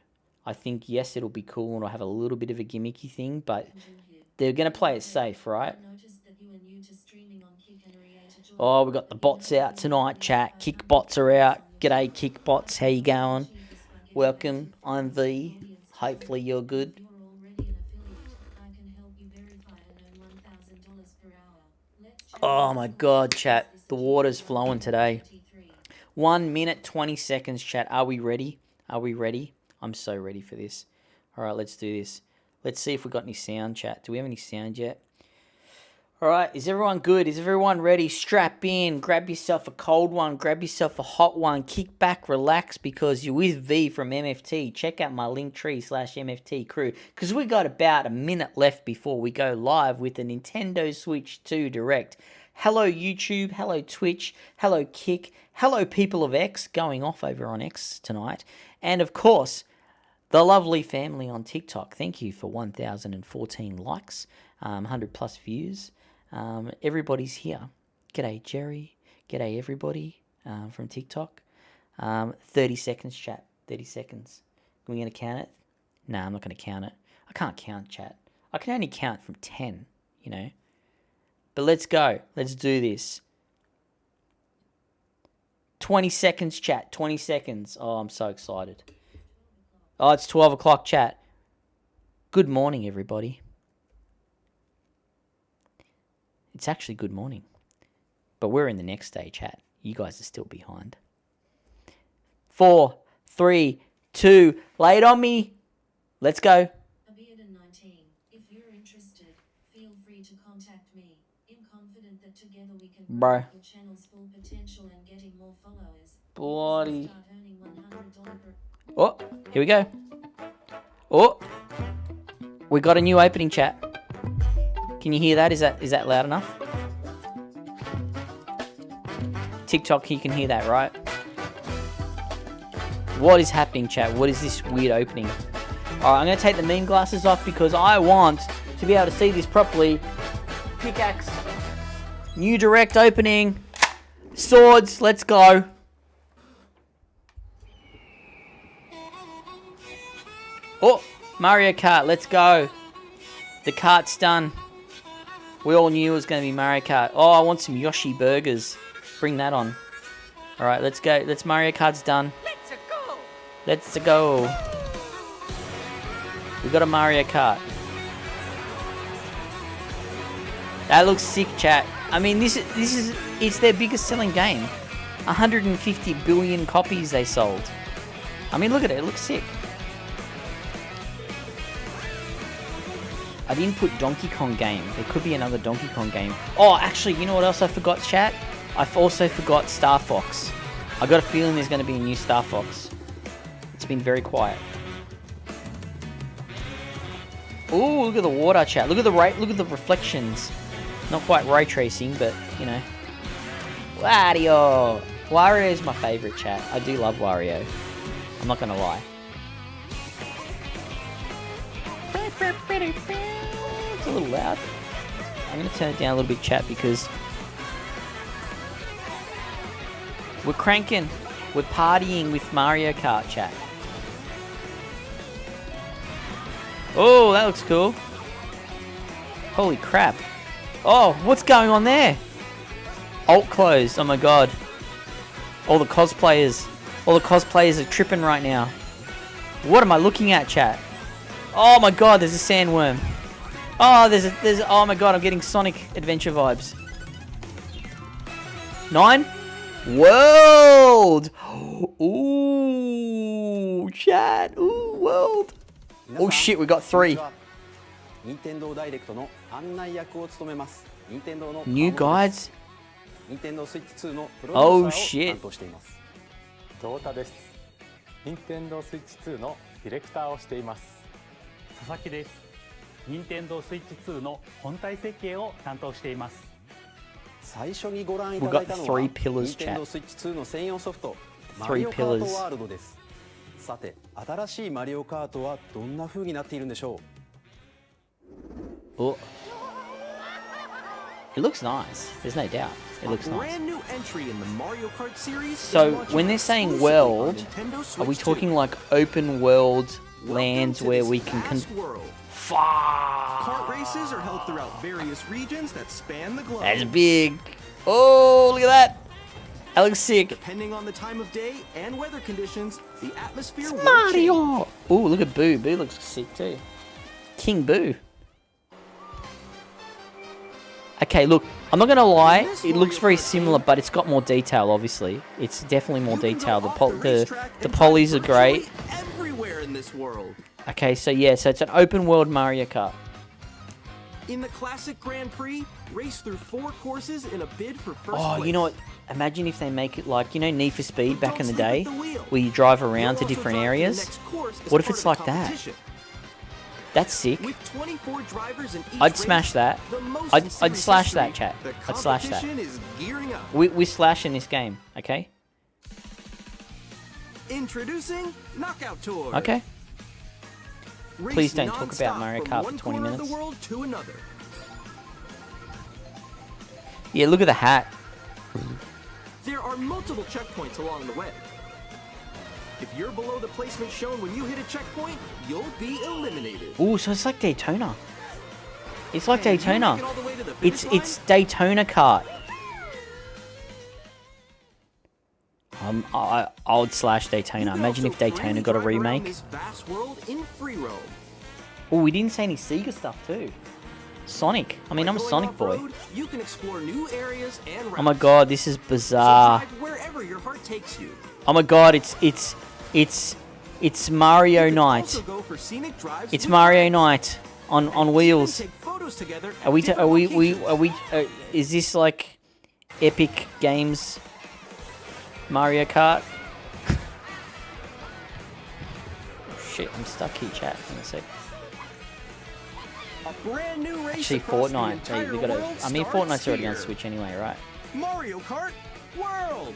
I think, yes, it'll be cool and it'll have a little bit of a gimmicky thing, but they're going to play it safe, right? Oh, we got the bots out tonight, chat. Kick bots are out. G'day, kick bots. How you going? Welcome. I'm V. Hopefully you're good. Oh my god, chat. The water's flowing today. 1 minute, 20 seconds, chat. Are we ready? Are we ready? I'm so ready for this. All right, let's do this. Let's see if we got any sound, chat. Do we have any sound yet? All right, is everyone good? Is everyone ready? Strap in, grab yourself a cold one, grab yourself a hot one, kick back, relax, because you're with V from MFT. Check out my linktr.ee/MFTcrew, because we got about a minute left before we go live with the Nintendo Switch 2 Direct. Hello YouTube, hello Twitch, hello Kick, hello people of X, going off over on X tonight, and of course, the lovely family on TikTok. Thank you for 1,014 likes, 100 plus views. Everybody's here. G'day, Jerry. G'day, everybody from TikTok. 30 seconds, chat. 30 seconds. Are we going to count it? No, I'm not going to count it. I can't count, chat. I can only count from 10, you know. But let's go. Let's do this. 20 seconds, chat. 20 seconds. Oh, I'm so excited. Oh, it's 12 o'clock, chat. Good morning, everybody. It's actually good morning. But we're in the next day, chat. You guys are still behind. 4, 3, 2. Lay it on me. Let's go. Abeardon19, if you're interested, feel free to contact me. I'm confident that together we can Bro. promote your channel's full potential and getting more followers. Bloody. Start earning $100 per. Oh, here we go. Oh, we got a new opening, chat. Can you hear that? Is that loud enough? TikTok, you can hear that, right? What is happening, chat? What is this weird opening? Alright, I'm going to take the meme glasses off because I want to be able to see this properly. Pickaxe. New direct opening. Swords, let's go. Oh, Mario Kart, let's go. The kart's done. We all knew it was going to be Mario Kart. Oh, I want some Yoshi burgers. Bring that on. Alright, let's go. Mario Kart's done. Let's go. We got a Mario Kart. That looks sick, chat. I mean, it's their biggest selling game. 150 billion copies they sold. I mean, look at it. It looks sick. I didn't put Donkey Kong game. There could be another Donkey Kong game. Oh, actually, you know what else I forgot, chat? I also forgot Star Fox. I got a feeling there's going to be a new Star Fox. It's been very quiet. Oh, look at the water, chat. Look at the reflections. Not quite ray tracing, but you know. Wario. Wario is my favorite, chat. I do love Wario. I'm not gonna lie. It's a little loud. I'm gonna turn it down a little bit, chat, because we're cranking. We're partying with Mario Kart, chat. Oh, that looks cool. Holy crap. Oh, what's going on there? Alt closed. Oh my god. All the cosplayers are tripping right now. What am I looking at, chat? Oh my god, there's a sandworm. Oh, oh my god, I'm getting Sonic Adventure vibes. 9? World! Ooh, chat. Ooh, world. Oh shit, we got 3. New guides? Oh shit. ゾウタです。任天堂スイッチ2のディレクターをしています。佐々木です。任天堂スイッチ2の本体設計を担当しています。最初にご覧いただいたのは任天堂スイッチ2の専用ソフトマリオカートワールドです。さて、新しいマリオカートはどんな風になっているんでしょう。Oh. It looks nice. There's no doubt. It looks nice. So, when they're saying world, are we talking like open world lands where we can Fuck! Kart races are held throughout various regions that span the globe. That's big. Oh, look at that. That looks sick. Depending on the time of day and weather conditions, the atmosphere will Mario. change. Oh, look at Boo. Boo looks sick too. King Boo. Okay, look, I'm not gonna lie, it looks very similar, but it's got more detail, obviously. It's definitely more detail. The polys are great. Everywhere in this world. Okay, so yeah, so it's an open world Mario Kart. In the classic Grand Prix, race through 4 courses in a bid for first Oh, place. you know what? Imagine if they make it like, you know, Need for Speed back in the day, where you drive around to different areas. What if it's like that? That's sick. With 24 drivers in each I'd smash that. I'd slash that, chat. I'd slash that. We're slashing this game, okay? Introducing Knockout Tour. Okay. Please don't talk about Mario Kart for 20 minutes. The world to another. Yeah, look at the hat. There are multiple checkpoints along the way. If you're below the placement shown when you hit a checkpoint, you'll be eliminated. Ooh, so it's like Daytona. It's like Daytona. It's Daytona Kart. I would slash Daytona. Imagine if Daytona got a remake. Oh, we didn't say any Sega stuff too. Sonic. I mean, I'm a By going Sonic boy. off-road, you can explore new areas and Oh my routes. god, this is So bizarre. drive wherever your heart takes you. Oh my god, it's Mario You can Night. also go for scenic drives It's with Mario friends. Night on And wheels. even take photos together at Are we? different Are we? locations. Is this like Epic Games Mario Kart? Shit, I'm stuck here, chat. Hang on a sec. A brand new race Actually, across the Fortnite. Hey, entire we gotta. world I mean, starts Fortnite's already on here. Switch anyway, right? Mario Kart World.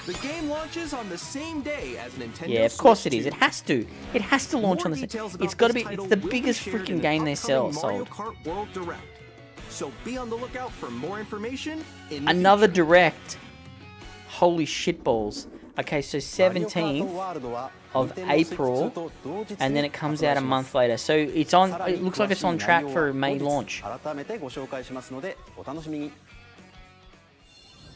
The game launches on the same day as Nintendo Yeah, of course it Switch is. 2. It has to. It has to launch More on the. details It's about got to this be. title It's the will be biggest shared in freaking an game they upcoming sold. Mario Kart World Direct. So be on the lookout for more information in the Another future. direct. Holy shitballs. Okay, so 17th of April, and then it comes out a month later. So it's on. It looks like it's on track for a May launch.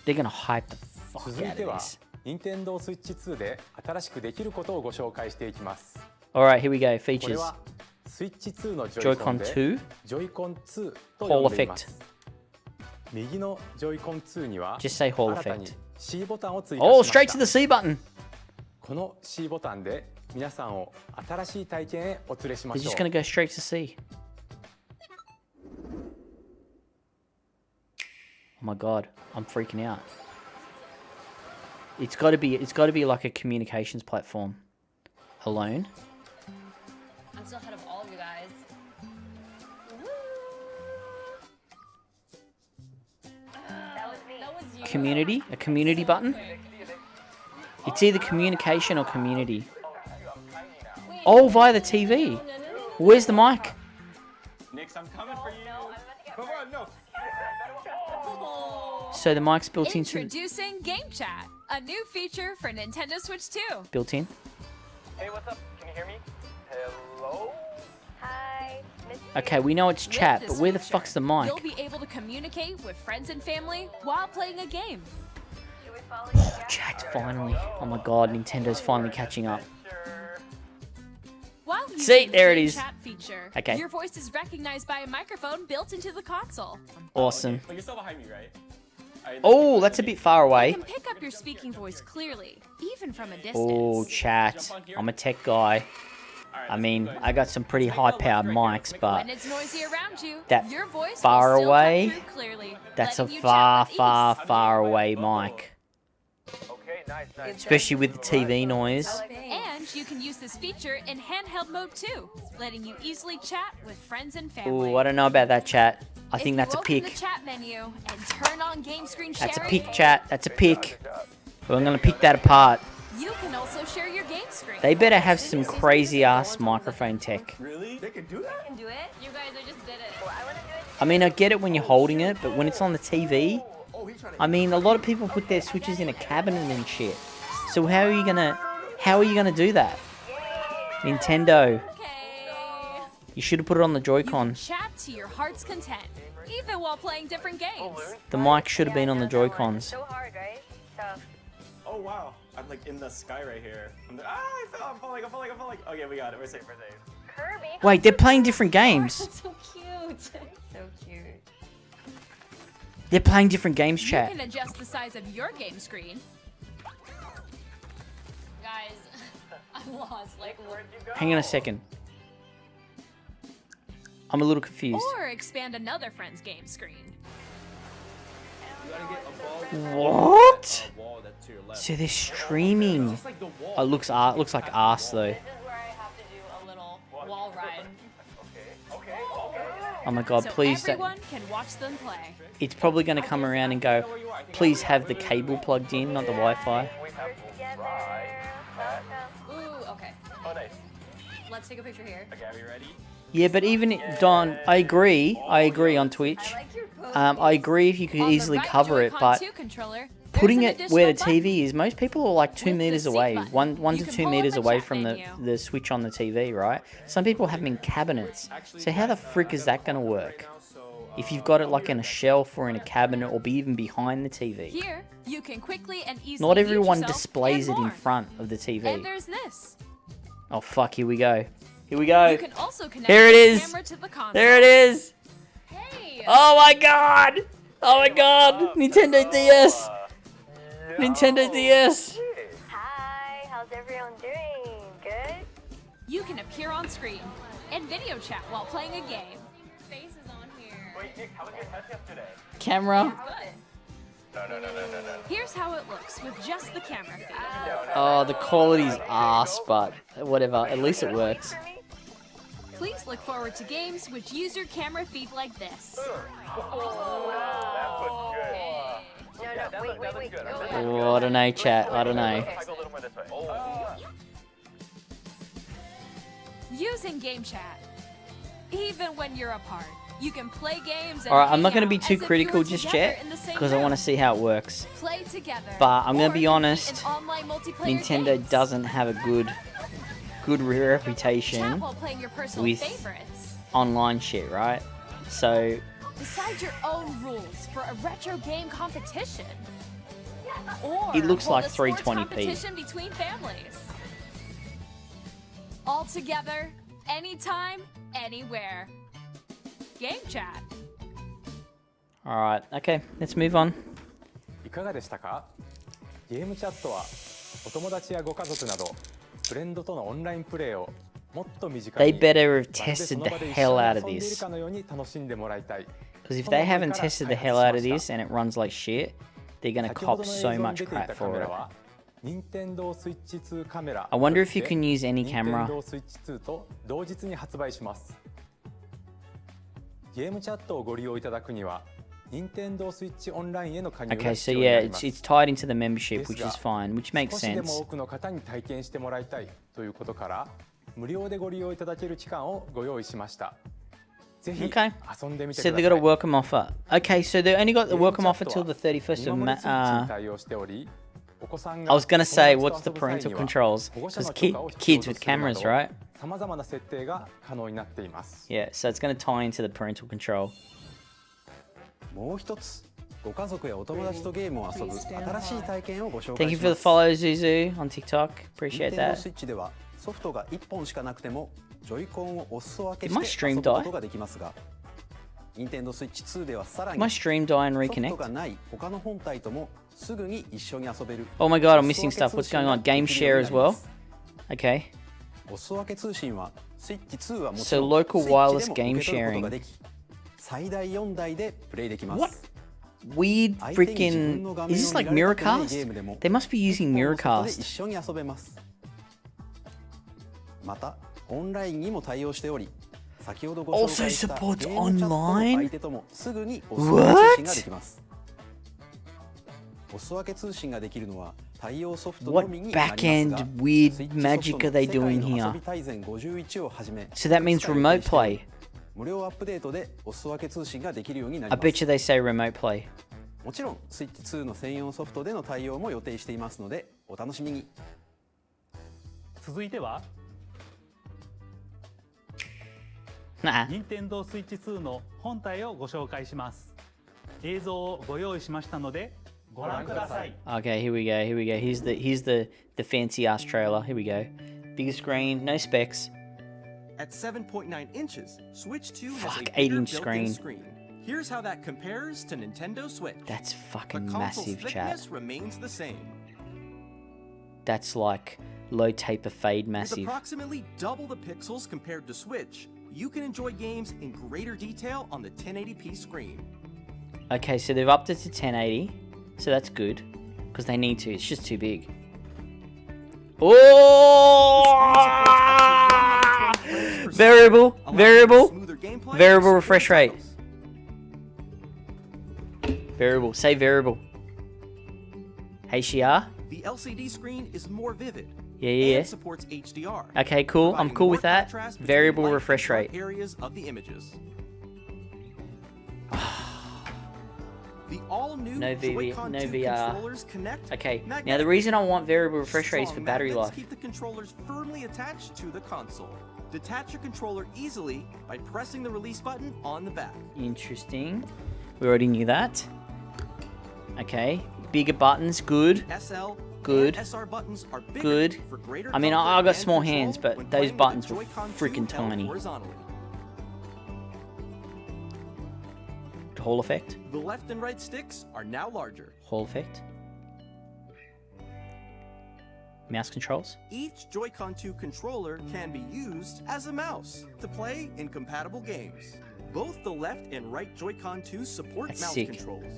They're gonna hype the fuck 続い out て of は this. Nintendo Switch 2で新しくできることをご紹介していきます。 Alright, here we go. これ Features. は Switch 2のジョイコ Joy-Con ンで 2. Joy-Con 2と Hall 呼んでいま effect. す。右の Joy-Con 2には Just say Hall 新たに effect. C ボタンを追加し Oh, まし straight た to the C button. この C ボタンで皆さんを新しい体験へお連れしま We're しょ just う。 gonna go straight to C. Oh my god, I'm freaking out. It's got to be like a communications platform. Alone. I'm still ahead of all of you guys. That was you. Community? A community button? It's either communication or community. Oh, via the TV. Where's the mic? Nix, I'm coming for you. Come on, no. So the mic's built into Introducing Game Chat, a new feature for Nintendo Switch 2. built in. Hey, what's up? Can you hear me? Hello? Hi. Okay, we know it's With chat, this but where the feature, fuck's the mic? You'll be able to communicate with friends and family while playing a game. Should we follow you down? Chat finally. Oh my god, Nintendo's finally catching up. Sure. While using See, the there it Game is. Chat feature, Okay. your voice is recognized by a microphone built into the console. Awesome. But you're still behind me, right? Oh, that's a bit far You away. can pick up your speaking voice clearly, even from a distance. Oh, chat. I'm a tech guy. I mean, I got some pretty high-powered mics, but When it's noisy around you, that your voice far will still away, come through clearly, that's a letting you far, chat with far, ease. far away mic. Okay, nice. Especially with the TV noise. And you can use this feature in handheld mode too, letting you easily chat with friends and family. Oh, I don't know about that, chat. I If think you that's a open pick. the chat menu and turn on game screen sharing, That's a pick, chat. That's a pick. We're gonna pick that apart. you can also share your game screen. They better have some crazy-ass microphone tech. Really? They can do that? Can do it. You guys are just did it. Well, I want to do it. I mean, I get it when you're holding it, but when it's on the TV, I mean, a lot of people put their Switches in a cabinet and shit. So how are you gonna do that? Nintendo, Okay. you should have put it on the You can Joy-Con. chat to your heart's content, even while playing different games. The mic should have been on the Yeah, I know that one. Joy-Cons. So hard, right? Tough. Oh, wow. I'm like in the sky right here. I'm falling. Okay, we got it. We're safe. Kirby. Wait, they're playing different games. So cute. So cute. They're playing different games, You chat. can adjust the size of your game screen. Guys, I'm lost. Like, Where'd you go? Hang on a second. I'm a little confused. or expand another friend's game screen. What? So they're streaming. Oh, it looks like arse though. This is where I have to do a little wall ride. Okay. Oh my god, So please. everyone can watch them play. It's probably going to come around and go, please have the cable plugged in, not the Wi-Fi. We have Together. Ooh, okay. Oh, nice. Let's take a picture here. Okay, are we ready? Yeah, but even Don, I agree on Twitch. I like your pose. I agree if you could On the easily right cover it, Joy-Con but 2 controller, putting there's an it where the additional TV is, most people are like 2 With the meters seat away, button, one you to can 2 pull up meters the away chat from menu. the Switch on the TV, right? Some people have them in cabinets. So how the frick is that going to work? If you've got it like in a shelf or in a cabinet or be even behind the TV. Here, you can quickly and easily Not mute everyone yourself displays it and in more. front of the And TV. there's this. Oh fuck, here we go. Here we go. You can also connect Here it the is. camera to the console. There it is. Oh my god! Oh my god! Nintendo DS! Nintendo DS! Hi, how's everyone doing? Good? You can appear on screen and video chat while playing a game. Face is on here. Wait, Nick, how was your test yesterday? Camera. No. Here's how it looks with just the camera feed. Oh, the quality's ass, but whatever. At least it works. Please look forward to games which use your camera feed like this. No, wait. Oh, I don't know, chat. I don't know. Go a little more this way. Using game chat. Even when you're apart, you can play games and Alright, I'm not hang going to be out too as if you critical were just together yet, in the same because I want to room. see how it works. Play together. But I'm gonna or be compete honest, in online multiplayer Nintendo games. doesn't have a good Chat reputation while playing your personal with favorites. online shit, right? So, Decide your own rules for a retro game competition. Or It looks hold like a sports 320p. competition between families. All together, anytime, anywhere. Game chat. alright, okay, let's move on. いかがでしたか？ゲームチャットはお友達やご家族などフレンドとのオンラインプレイをもっと身近 They に better have まるでそ tested の the 場で一 hell 緒 out に of 遊んでいる this. かのように楽しんでもらいたい。 Because if they haven't tested the hell out of this and it runs like shit, they're gonna 先ほど cop の映 so 像に much 出てい crap たカ for メラ it. は任天堂スイッチ2カメラ I wonder if とい you って can use any 任 camera. 天堂スイッチ2と同日に発売します。ゲームチャットをご利用いただくには任天堂スイッチオンラインへの加入 Okay, が so 必要にな yeah, ります it's tied into the membership, which is fine, which makes 少しでも sense. 多くの方に体験してもらいたいということから無料でご利用いただける期間をご用意しました。ぜひ Okay. 遊んでみて So く they だ got さ a い。 welcome offer. Okay, so they only got the welcome offer till the 31st 見 of 守りスイッチに May. 対応しており、お子さん I が was gonna say, 友 what's 達 the と遊ぶ際 parental には controls? 保護者 Because の許可を必要 kids と with するな cameras, ど right? さまざまな設定が可能になっています。 Yeah, so it's gonna tie into the parental control. もう一つご家族やお友達とゲームを遊ぶ新しい体験をご紹 Thank 介 you し for ま the す。 follow, Zuzu, on TikTok. Appreciate 任天堂 that. スイッチではソフトが1本しかなくてもジョイコンをお裾分け Did my して stream 遊ぶことができますが、任天堂スイッチ2ではさら Did に my ソ stream die and フト reconnect? がない他の本体ともすぐに一緒に遊べる Oh my god, I'm お missing 裾 stuff. 分け What's 通信 going が on? Game できるよう share に as なりま well? す。 Okay. お裾分け通信はスイッチ2はもち So ろん local スイッチ wireless でも game 受け取ること sharing. ができ最大4台でプレイできます。 What? Weird 相手に自分 freaking. の画面 Is this を like 見られたくないゲー Miracast? ムでも They must be using 一本の外で Miracast. 一緒に遊べます。またオンラインにも対応しており、先ほどご紹介した Also ゲーム supports チャットの online? 相手ともすぐにお裾分け通信ができます。お裾分け通信ができるのは対応ソフトの What みになりますが、 back-end weird スイッチソフト magic の are they 世界 doing の here? 遊び大全51をはじめ、 So that means いくつか予定 remote しており play. 無料アップデートでお裾分け通信ができるようになり I ます。 bet you they say remote play. もちろんスイッチ2の専用ソフトでの対応も予定していますのでお楽しみに。続いては Nah. 任天堂スイッチ2の本体をご紹介します。映像をご用意しましたのでご覧ください。 Okay, here we go. Here we go. Here's the fancy ass trailer. Here we go. Bigger screen, no specs. At 7.9 inches, Switch 2 has Fuck, a 8-inch bigger screen. built-in screen. Here's how that compares to Nintendo Switch. That's The fucking console's massive, chat. thickness remains the same. That's like low taper fade With massive. approximately double the pixels compared to Switch, you can enjoy games in greater detail on the 1080p screen. Okay, so they've upped it to 1080, so that's good because they need to. It's just too big. Oh! Variable, variable, variable refresh rate. Variable. Say variable. Hey, Shia. The LCD screen is more vivid. Yeah, yeah, And yeah. supports HDR. Okay, cool. I'm providing cool more with that. contrast between Variable light and refresh dark rate. Areas of the images. The all-new No Joy-Con no 2 VR. controllers connect Okay, now the magnetically. reason I want variable refresh rate is for Strong battery magnets life. keep the controllers firmly attached to the console. Detach your controller easily by pressing the release button on the back. Interesting. We already knew that. Okay, bigger buttons, good. SL Good. and SR buttons are bigger Good. for greater I mean, I comfort got and small control hands, but when those playing with buttons the were Joy-Con 2 freaking held tiny. horizontally. Hall effect. The left and right sticks are now larger. Hall effect. Mouse controls. Each Joy-Con 2 controller can be used as a mouse to play in compatible games. Both the left and right Joy-Con 2 support That's mouse sick. controls.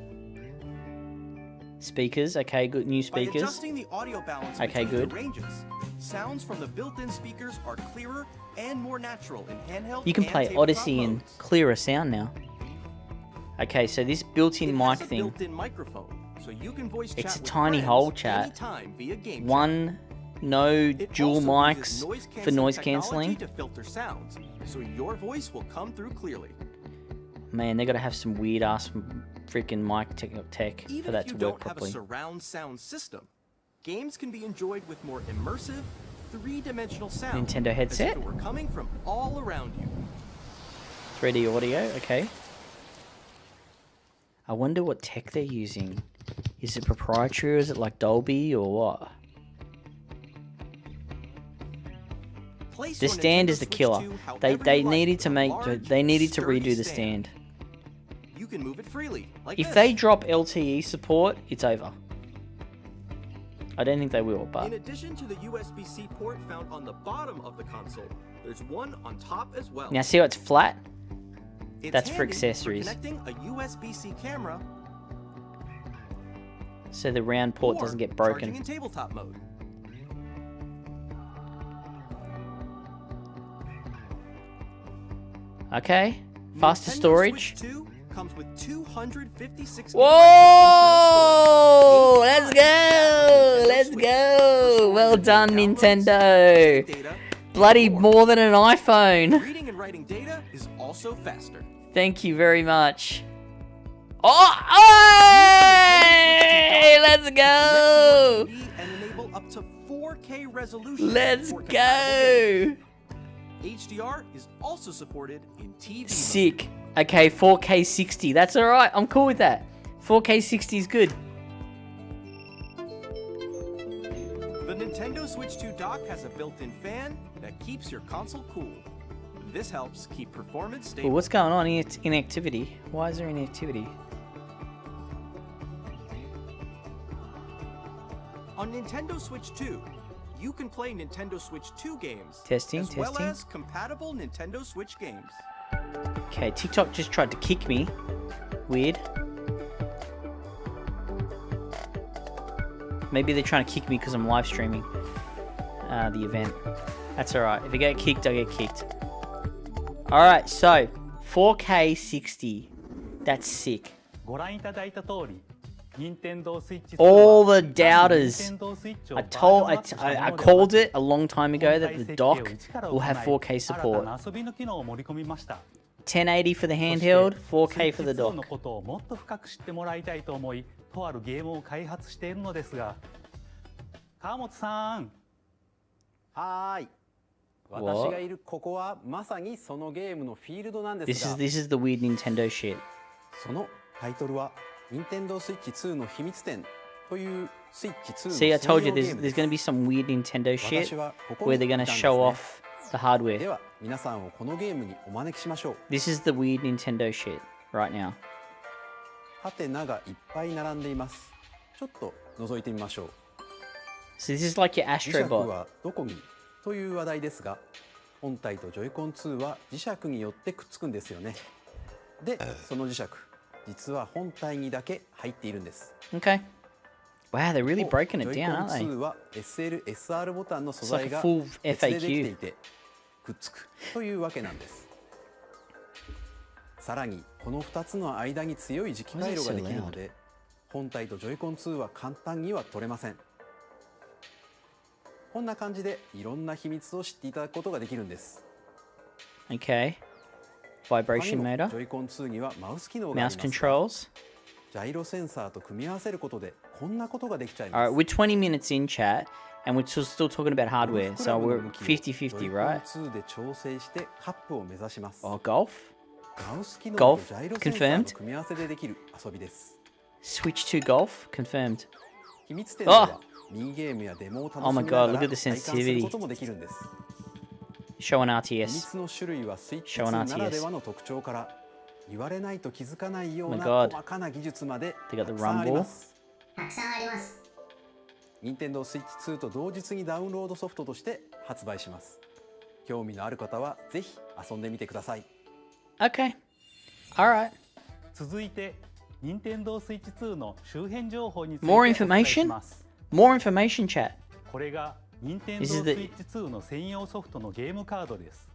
Speakers. Okay, good. New By speakers. adjusting the audio balance Okay, between good. the ranges, sounds from the built-in speakers are clearer and more natural in handheld You can and play tabletop Odyssey in modes. clearer sound now. Okay, so this built-in It mic has a thing. built-in microphone, so you can voice It's chat a with tiny friends hole chat. anytime via game chat. One, no It dual also mics uses for noise technology cancelling. to filter sounds, so your voice will come through clearly. Man, they gotta have some weird ass freaking mic tech Even for that if you to work don't have properly. a surround sound system, games can be enjoyed with more immersive, three-dimensional sound. Nintendo as headset? if it were coming from all around you. 3D audio, okay. I wonder what tech they're using. Is it proprietary or is it like Dolby or what? Place The your stand Nintendo is the Switch killer. 2 They however you like needed with to a make large, they needed to sturdy redo the stand. You can move it freely, like If this. they drop LTE support, it's over. I don't think they will, In but addition to the USB-C port found on the bottom of the console, there's one on top as well. now see how it's flat? It's that's for handy accessories. connecting a USB-C camera So the round port or doesn't get charging broken. in tabletop mode. Okay. Faster Nintendo storage. Switch 2 comes with 256 Whoa! Let's go! Let's go! Well done, Nintendo! Bloody more than an iPhone. Reading and writing data is also faster. Thank you very much. Oh! Hey! Let's go! And enable up to 4K resolution. Let's for compatible go! games. HDR is also supported in TV mode. Sick. Okay, 4K 60. That's alright. I'm cool with that. 4K 60 is good. The Nintendo Switch 2 dock has a built-in fan that keeps your console cool. This helps keep performance Well, stable. what's going on? Inactivity. Why is there inactivity? On Nintendo Switch 2, you can play Nintendo Switch 2 games Testing, as well testing. as compatible Nintendo Switch games. Okay, TikTok just tried to kick me. Weird. Maybe they're trying to kick me because I'm live streaming the event. That's alright. If I get kicked, I get kicked. Alright, so 4K 60. That's sick. ご覧いただいた通り、Nintendo Switch 2 All は the doubters. Nintendo Switch を I バージョンアップ told, したもの I ではなく called it a long time ago 本 that 体 the 設計を dock 一から will have 行い 4K 新 support. たな遊びの機能を盛り込みました。 1080 for the そして handheld, 4K for the Switch 2の dock. ことをもっと深く知ってもらいたいと思い、とあるゲームを開発しているのですが、川本さん、はーい。 What? 私がいるここはまさにそのゲームのフィールドなんです This が、 is the weird Nintendo shit. そのタイトルは Nintendo Switch 2の秘密展というスイッチ2の See, I 専用 told you ゲ there's ームです going to be some weird Nintendo 私 shit はここ where に they're 来た going ん to です show ね off the hardware. では皆さんをこのゲームにお招きしましょう。 This is the weird Nintendo shit right now. ハテナがいっぱい並んでいます。ちょっと覗いてみましょう。 So this is like your 磁石 Astro Bot. はどこにという話題ですが、本体とジョイコン2は磁石によってくっつくんですよね。で、その磁石、実は本体にだけ入っているんです。 Okay. Wow, they're really breaking it ジョイ down, コン aren't 2は SL、SR ボタンの素 It's like 材 a が full 別でできて FAQ. いてくっつくというわけなんです。さらにこの2つの間に強い磁気回路ができるので、本体とジョイコン2は簡単には取れません。こんな感じでいろんな秘密を知っていただくことができるんです。 they? Okay. 他に Vibration も motor. ジョイコン2にはマウス機能があり Mouse ます。 controls. ジャイロセンサーと組み合わせることでこんなことができちゃい All ま right, す。 we're 20 minutes in chat and we're still talking about hardware. So we're 50-50, right? ジョイコン2で調整してカップを目指します。 Oh, golf? マウス機能 Golf とジャイロセンサーの組み合わせでできる遊びです。 Switch to golf? Confirmed. 秘密展ではミニゲームやデモを楽しみ Oh な my が god, ら look at 体 the 感する sensitivity. こともできるんです。 Show an 秘 RTS. 密の種類はスイッチ Show 2 an ならではの特徴から言われないと気づかないよう Oh な my God. 細かな技術まで They got た the くさんありま rumble. す。任天堂 Switch 2と同日にダウンロードソフトとして発売します。興味のある方はぜひ遊んでみてください。 Okay. Alright. 続いて任天堂 Switch 2の周辺情報について More お伝えし information? ます。 More information, chat. これが任天堂 This is the- Switch 2の専用ソフトのゲームカードです。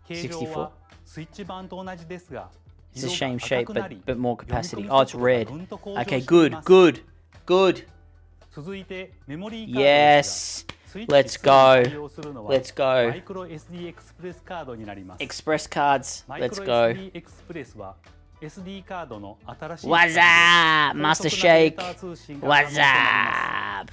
形状はスイッチ版と同じですが、 It's the same 色が shape, 赤くなり but more capacity. 読み込 Oh, む it's 速度が red. ぐんと向上 Okay, してい good, ます。 good, good. 続いてメモリーカードですが、 Yes. スイッチ Let's 2 go. に対応するのは Let's go. マイクロ SD エクスプレスカードになります。 Express cards. マイク Let's ロ go. SD エクスプレスは SD カードの新しい What's up? Master Shake. 高速なデータ通信が可能と What's なります。 up?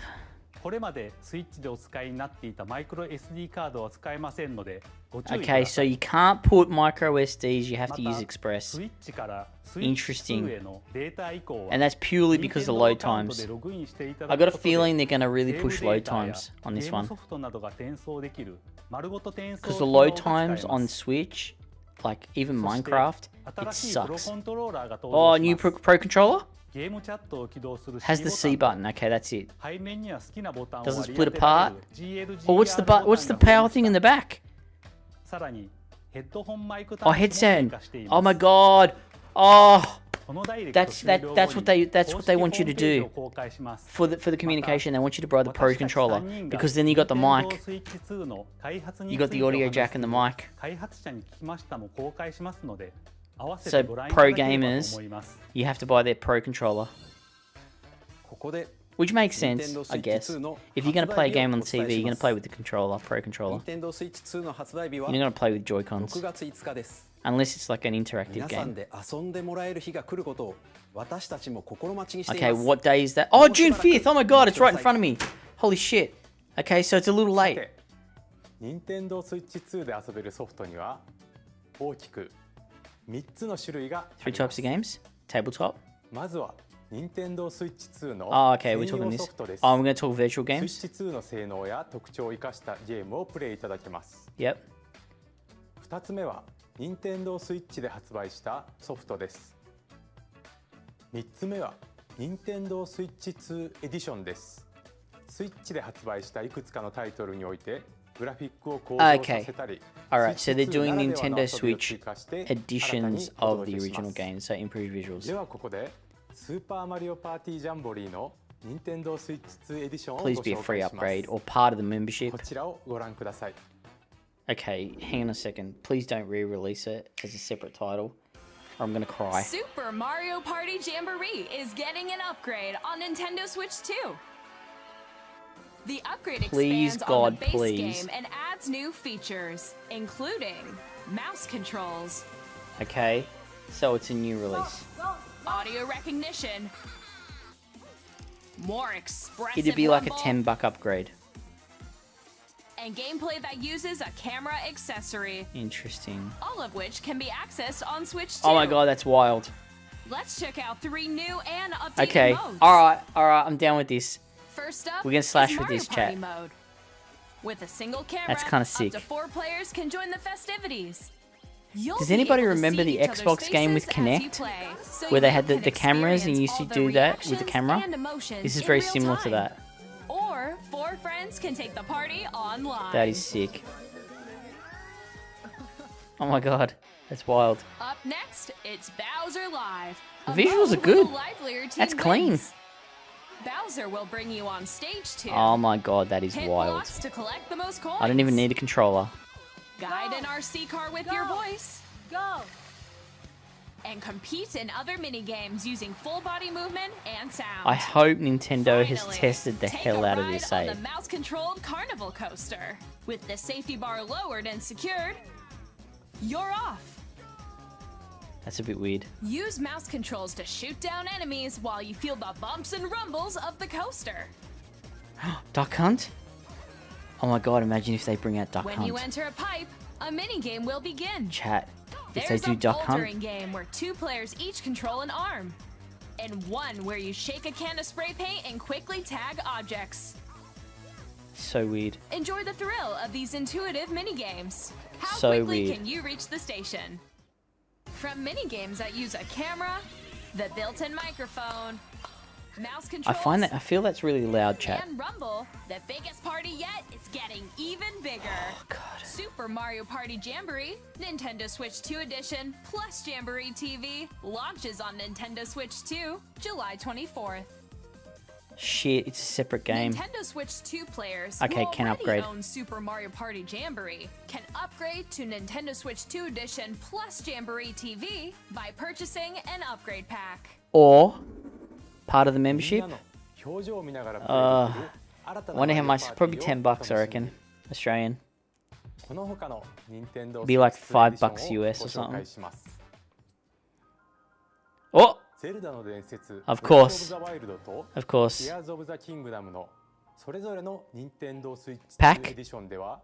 これまでスイッチでお使いになっていたマイクロ SD カードは使えませんのでご注意く Okay, だ so さい。 you can't put micro SDs, you have ま to た use Express. スイッチからスイッチ Interesting. 2へのデータ移行は And that's purely because of the 任天堂 load アカウント times. でログインしていた I だ got く a ことで feeling they're gonna really セーブ push デ load ータや times on ゲ this ーム one. ソフトなどが転送できる丸ごと転送 Because 機 the 能 load が使え times ま on す。 Switch, like even そして Minecraft, it 新しいプロ sucks. コントローラーが登 Oh, 場 new します Pro controller? ゲームチャットを起動する Has the C C ボタン button. Okay, that's it. 背面には好きなボタンを Does it 割り split 当てられる apart? GLGR Oh, what's the ボタンが power 増え thing ま in し the back? た。さらにヘッドホンマイク Oh, 端子も追 headset. 加してい Oh ま my す。 god. Oh, このダイレクト that's 終了後に that's what they want you to 公式ホームページ do を公開します。 for the communication. They want you to borrow the Pro 私たち controller 三人が because then you got the mic, Nintendo Switch 2の開発に you つい got て the お audio 話し jack and the mic. 開発者に聞きましたも公開しますので、合わせ So てご覧いただ pro ければと gamers, 思います。 you have to buy their Pro controller, ここで which makes sense, Nintendo I Switch guess. 2の If you're gonna play a 発売日 game を on お伝え TV, し you're ま gonna す。 play with the controller, Pro controller. Nintendo Switch 2の発売日は You're not gonna play with 6 Joy-Cons 月5日です。 unless it's like an interactive 皆さん game. で遊んでもらえる日が来ることを私たちも心待ちにしてい Okay, ます。 what day is that? Oh, June 5th. Oh my god, it's right in front of me. Holy shit. Okay, so it's a little さ late. て、任天堂 Switch 2で遊べるソフトには大きく3つの種類があ Three りま types す。 of games. Tabletop. まずは任天堂 Switch 2の Oh, okay, we're 専 talking 用 this. ソフトです。 Oh, we're gonna talk virtual games. Switch 2の性能や特徴を生かしたゲームをプレイいただけます。 Yep. 2つ目は任天堂 Switch で発売したソフトです。3つ目は任天堂 Switch 2エディションです。スイッチで発売したいくつかのタイトルにおいてグラフィックを向上させたり、 Alright, so they're doing Switch 2 なら Nintendo ではの遊びを Switch 追加して editions 新たにお of 届 the けしま original す。 games, so improved visuals. ではここでスーパーマリオパーティージャンボリーの任天堂 Switch 2エディションをご Please be a 紹 free 介しま upgrade す。 or part of the membership. こちらをご覧ください。 Okay, hang on a second. Please don't re-release it as a separate title, or I'm gonna cry. Super Mario Party Jamboree is getting an upgrade on Nintendo Switch 2. The upgrade Please, expands on God, the base please. game and adds new features, including mouse controls, Okay, so it's a new release. audio recognition, more expressive It'd be like a rumble, $10 upgrade. and gameplay that uses a camera accessory, Interesting. all of which can be accessed on Switch 2. Oh my god, that's wild. Let's check out 3 new and updated Okay, modes. alright, I'm down with this. First up, We're gonna slash is with Mario this, Party chat. mode. With a single camera, That's kinda up sick. to 4 players can join the festivities. You'll Does be anybody able to remember see the each other's Xbox game with faces as you Kinect? play, so Where they you had the can cameras and you used to experience do all the that with the reactions camera? and emotions This is in very real similar to time. that. Or 4 friends can take the party online. That is sick. Oh my god, that's wild. Up next, it's Bowser Live. The a visuals mode are good. with a livelier team That's clean. wins. Bowser will bring you on stage 2. Oh my god, that is Hit wild. blocks to collect the most coins. I don't even need a controller. Guide an RC car with your voice. Go. And compete in other mini games using full body movement and sound. I hope Nintendo has Finally, tested the take hell a out of ride this, on eh? the mouse-controlled carnival coaster. With the safety bar lowered and secured, you're off. That's a bit weird. Use mouse controls to shoot down enemies while you feel the bumps and rumbles of the coaster. Duck Hunt? Oh my god, imagine if they bring out Duck When Hunt. you enter a pipe, a mini game will begin. Chat. If There's they do a Duck bouldering Hunt, game where 2 players each control an arm, and one where you shake a can of spray paint and quickly tag objects. so weird. Enjoy the thrill of these intuitive mini games. How So quickly weird. can you reach the station? From mini games that use a camera, the built-in microphone, mouse controls, I feel that's really loud, chat. and Rumble, the biggest party yet is getting even bigger. Oh, God. Super Mario Party Jamboree, Nintendo Switch 2 Edition, plus Jamboree TV, launches on Nintendo Switch 2, July 24th. Shit, it's a separate game. Nintendo Switch 2 players Okay, who can already upgrade. own Super Mario Party Jamboree can upgrade to Nintendo Switch 2 Edition plus Jamboree TV by purchasing an upgrade pack. Or part of the membership. 表情を見ながらプレイできる新た I な wonder how マリオ much. パーティーを Probably $10, I お楽しみ reckon. に Australian. この他の Nintendo Be like Switch 2 $5 エディ US ショ or ンをご紹 something. 介します。 Oh, ゼルダの伝説 Of Breath of course. the Wild と of course. Tears of the Kingdom のそれぞれの Nintendo Switch パック2エディションでは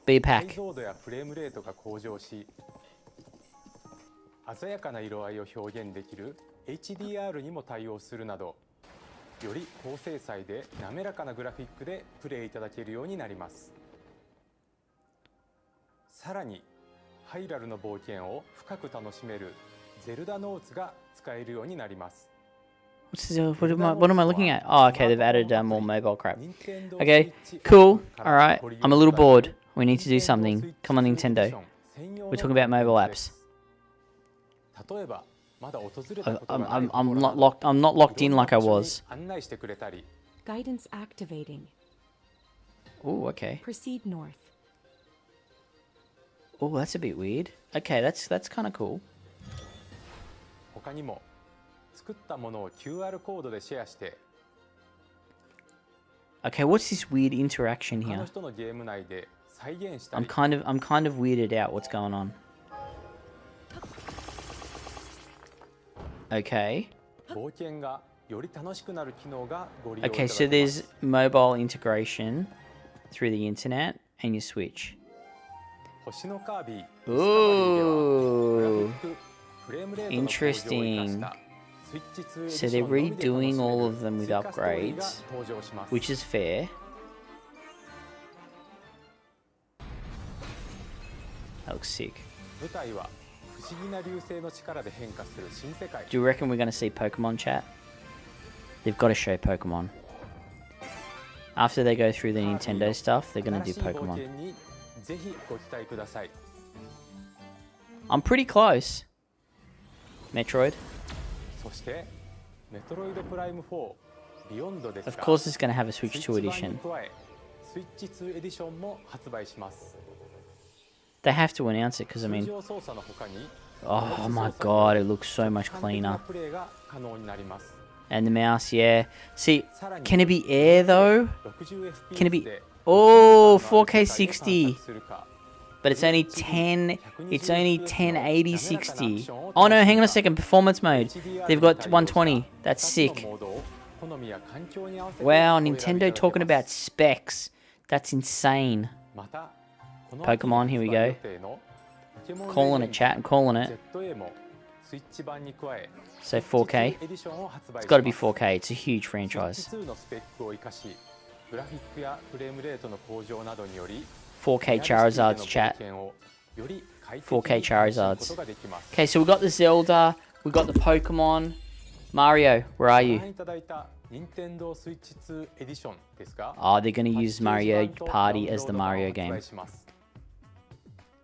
B 解 pack. 像度やフレームレートが向上し鮮やかな色合いを表現できる HDR にも対応するなどより高精細で滑らかなグラフィックでプレイいただけるようになります。さらにハイラルの冒険を深く楽しめるゼルダノーツが使えるようになります。 What am I looking at? Oh, okay, they've added more mobile crap. Okay, cool. Alright, I'm a little bored. We need to do something. Come on, Nintendo. We're talking about mobile apps. 例えばまだ訪れたことがない I'm not locked in like I was. 案内してくれたり Guidance activating. Oh, okay. Proceed north. Oh, that's a bit weird. Okay, that's kind of cool. 他にも作ったものを QR コードでシェアして Okay, what's this weird interaction 他の here? 人のゲーム内で再現した I'm り kind of weirded out what's going on. Okay. 冒険がより楽しくなる機能がご利用いた Okay, だ so けま there's す。 mobile integration through the internet and your Switch. 星のカービィディスカバリーではグラフィ Ooh. ックフレームレートの向上を生かした Interesting. スイッチ2エディ So シ they're ョンのみで楽しめ redoing る all of them with 追加ストーリーが upgrades, 登場します。 which is fair. That looks sick. 舞台は不思議な流星の力で変化する新世界。 Do you reckon we're going to see Pokemon chat? They've got to show Pokemon. After they go through the Nintendo stuff, they're going to do 新しい冒 Pokemon. 険にぜひご期待ください。 I'm pretty close. Metroid. そしてメトロイドプライム4ビヨンドですが Of course it's going to have a Switch 2スイッチ版に edition. 加えスイッチ2エディションも発売します。 They have to announce it because, I 通 mean, 常操作の他に oh my god, it looks so much 完璧な cleaner. プレイが可能になります。 And the mouse, yeah. See, さらに can it be air though? 60 Can it be... FPS で Oh, 4K 4K 60. するか But it's only 10... It's only 1080 60. Oh no, hang on a second. Performance mode. They've got 120. That's 2つ sick. のモードを好みや環境に合わせて Wow, お選びいただ Nintendo け talking ま about す。 specs. That's insane. またこの Pokemon, here we go. 発売予定のポケモン Calling レ it, ジェン chat. I'm calling it. ド ZA もスイッチ版に加え So スイッチ 4K. 2エディションを発売 It's し got to be ます。 4K. It's a huge スイッチ franchise. 2のスペックを生かしグラフィックやフレームレートの向上などにより 4K Charizards, chat. 4K Charizards. Okay, so we got the Zelda. We got the Pokemon. Mario, where are you? ご覧いただいた Nintendo Switch 2 エディションですが Oh, they're going to use パッケー Mario ジ版と Party ダウン as ロ the ード版を Mario 発 game. 売します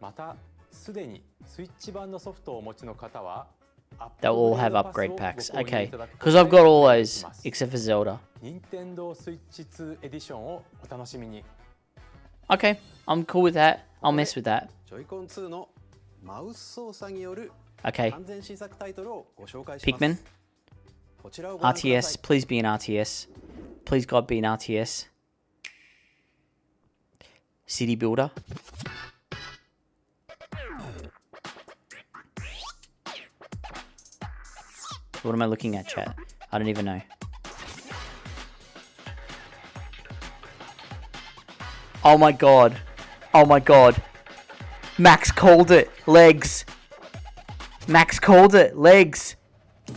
またすでにスイッチ版のソフトをお持ちの方は They'll all have upgrade packs. ご購入 Okay, いただくこと because で I've got all お願い those します except for Zelda. Nintendo Switch 2エディションをお楽しみに Okay, I'm cool with that. I'll mess with that. ジョイコン2のマウス操作による Okay, 完全新作タイトルをご紹介します Pikmin, こちらをご覧ください RTS. Please be an RTS. Please, God, be an RTS. City Builder. What am I looking at, chat? I don't even know. Oh my god. Oh my god. Max called it. Legs. Max called it. Legs.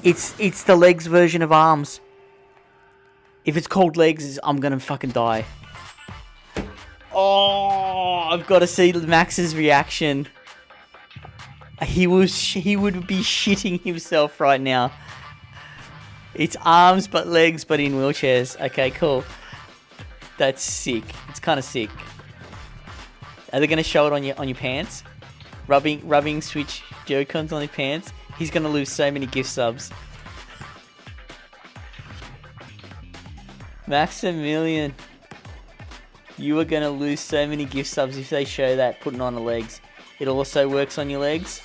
It's the legs version of arms. If it's called legs, I'm gonna fucking die. Oh, I've got to see Max's reaction. He would be shitting himself right now. It's arms but legs but in wheelchairs. Okay, cool. That's sick. It's kind of sick. Are they gonna show it on your pants? Rubbing Switch Joy-Cons on your pants? He's gonna lose so many gift subs. Maximilian, you are gonna lose so many gift subs if they show that putting on the legs. It also works on your legs.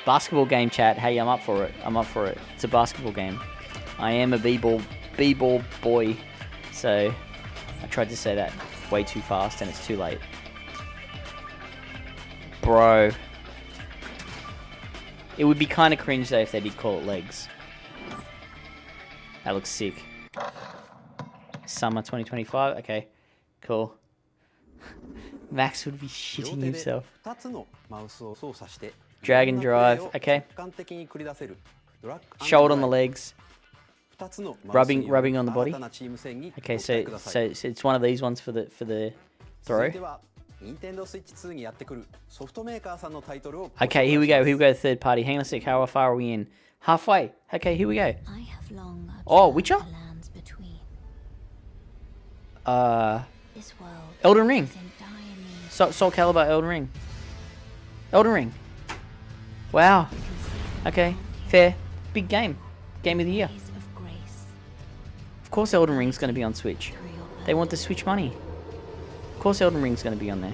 Basketball game, chat. Hey, I'm up for it. I'm up for it. It's a basketball game. I am a b-ball boy. So, I tried to say that way too fast and it's too late. Bro. It would be kind of cringe though if they did call it legs. That looks sick. Summer 2025. Okay, cool. Max would be shitting himself. Drag and drive. Okay. Show it on the legs. Rubbing on the body. Okay, so it's one of these ones for the throw. Okay, here we go. Third party. Hang on a sec. How far are we in? Halfway. Okay, here we go. Oh, Witcher? Elden Ring. Soul Calibur, Elden Ring. Elden Ring. Wow. Okay, fair. Big game. Game of the year. Of course Elden Ring's going to be on Switch. They want the Switch money. Of course Elden Ring's going to be on there.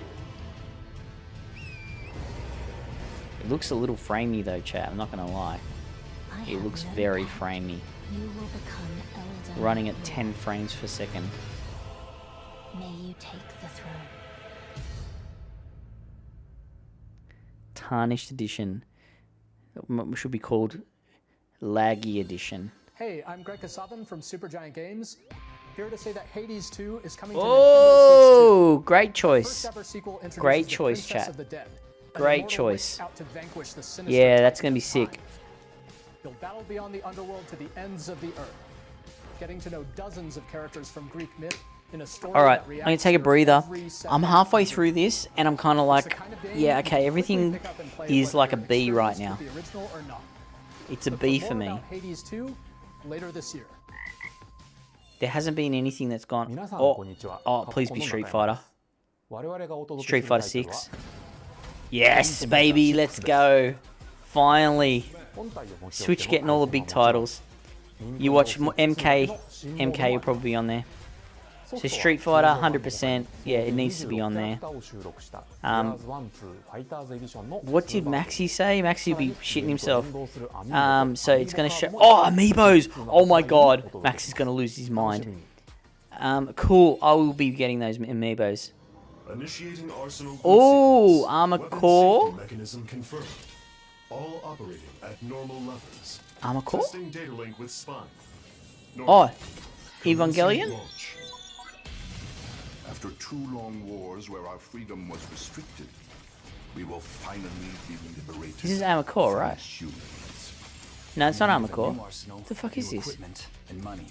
It looks a little framey though, chat. I'm not going to lie. It looks very framey. Running at 10 frames per second. May you take the throne. Tarnished edition. It should be called Laggy edition. Hey, I'm Greg Kasavin from Supergiant Games. Here to say that Hades 2 is coming to Nintendo Switch 2. Great choice. Great choice, chat. Great choice. Yeah, that's gonna be sick. You'll battle beyond the underworld to the ends of the earth, getting to know dozens of characters from Greek myth in a story. All right, I'm gonna take a breather. I'm halfway through this, and I'm kind of like, yeah, okay, everything is like a B right now. It's a B for me. Hades 2 later this year. There hasn't been anything that's gone. Oh, please be Street Fighter. Street Fighter 6. Yes, baby, let's go. Finally. Switch getting all the big titles. You watch MK will probably be on there. So Street Fighter, 100%. Yeah, it needs to be on there. What did Maxi say? Maxi will be shitting himself. So it's going to show... Oh, Amiibos! Oh my god. Max is going to lose his mind. Cool. I will be getting those Amiibos. Oh, Armor Core. All operating at normal levels. Armor Core? Testing data link with Spine. Oh, Evangelion? After 2 long wars where our freedom was restricted, we will finally be liberated. This is Armor Core, right? No, it's not Armor Core. What the fuck is this? And money.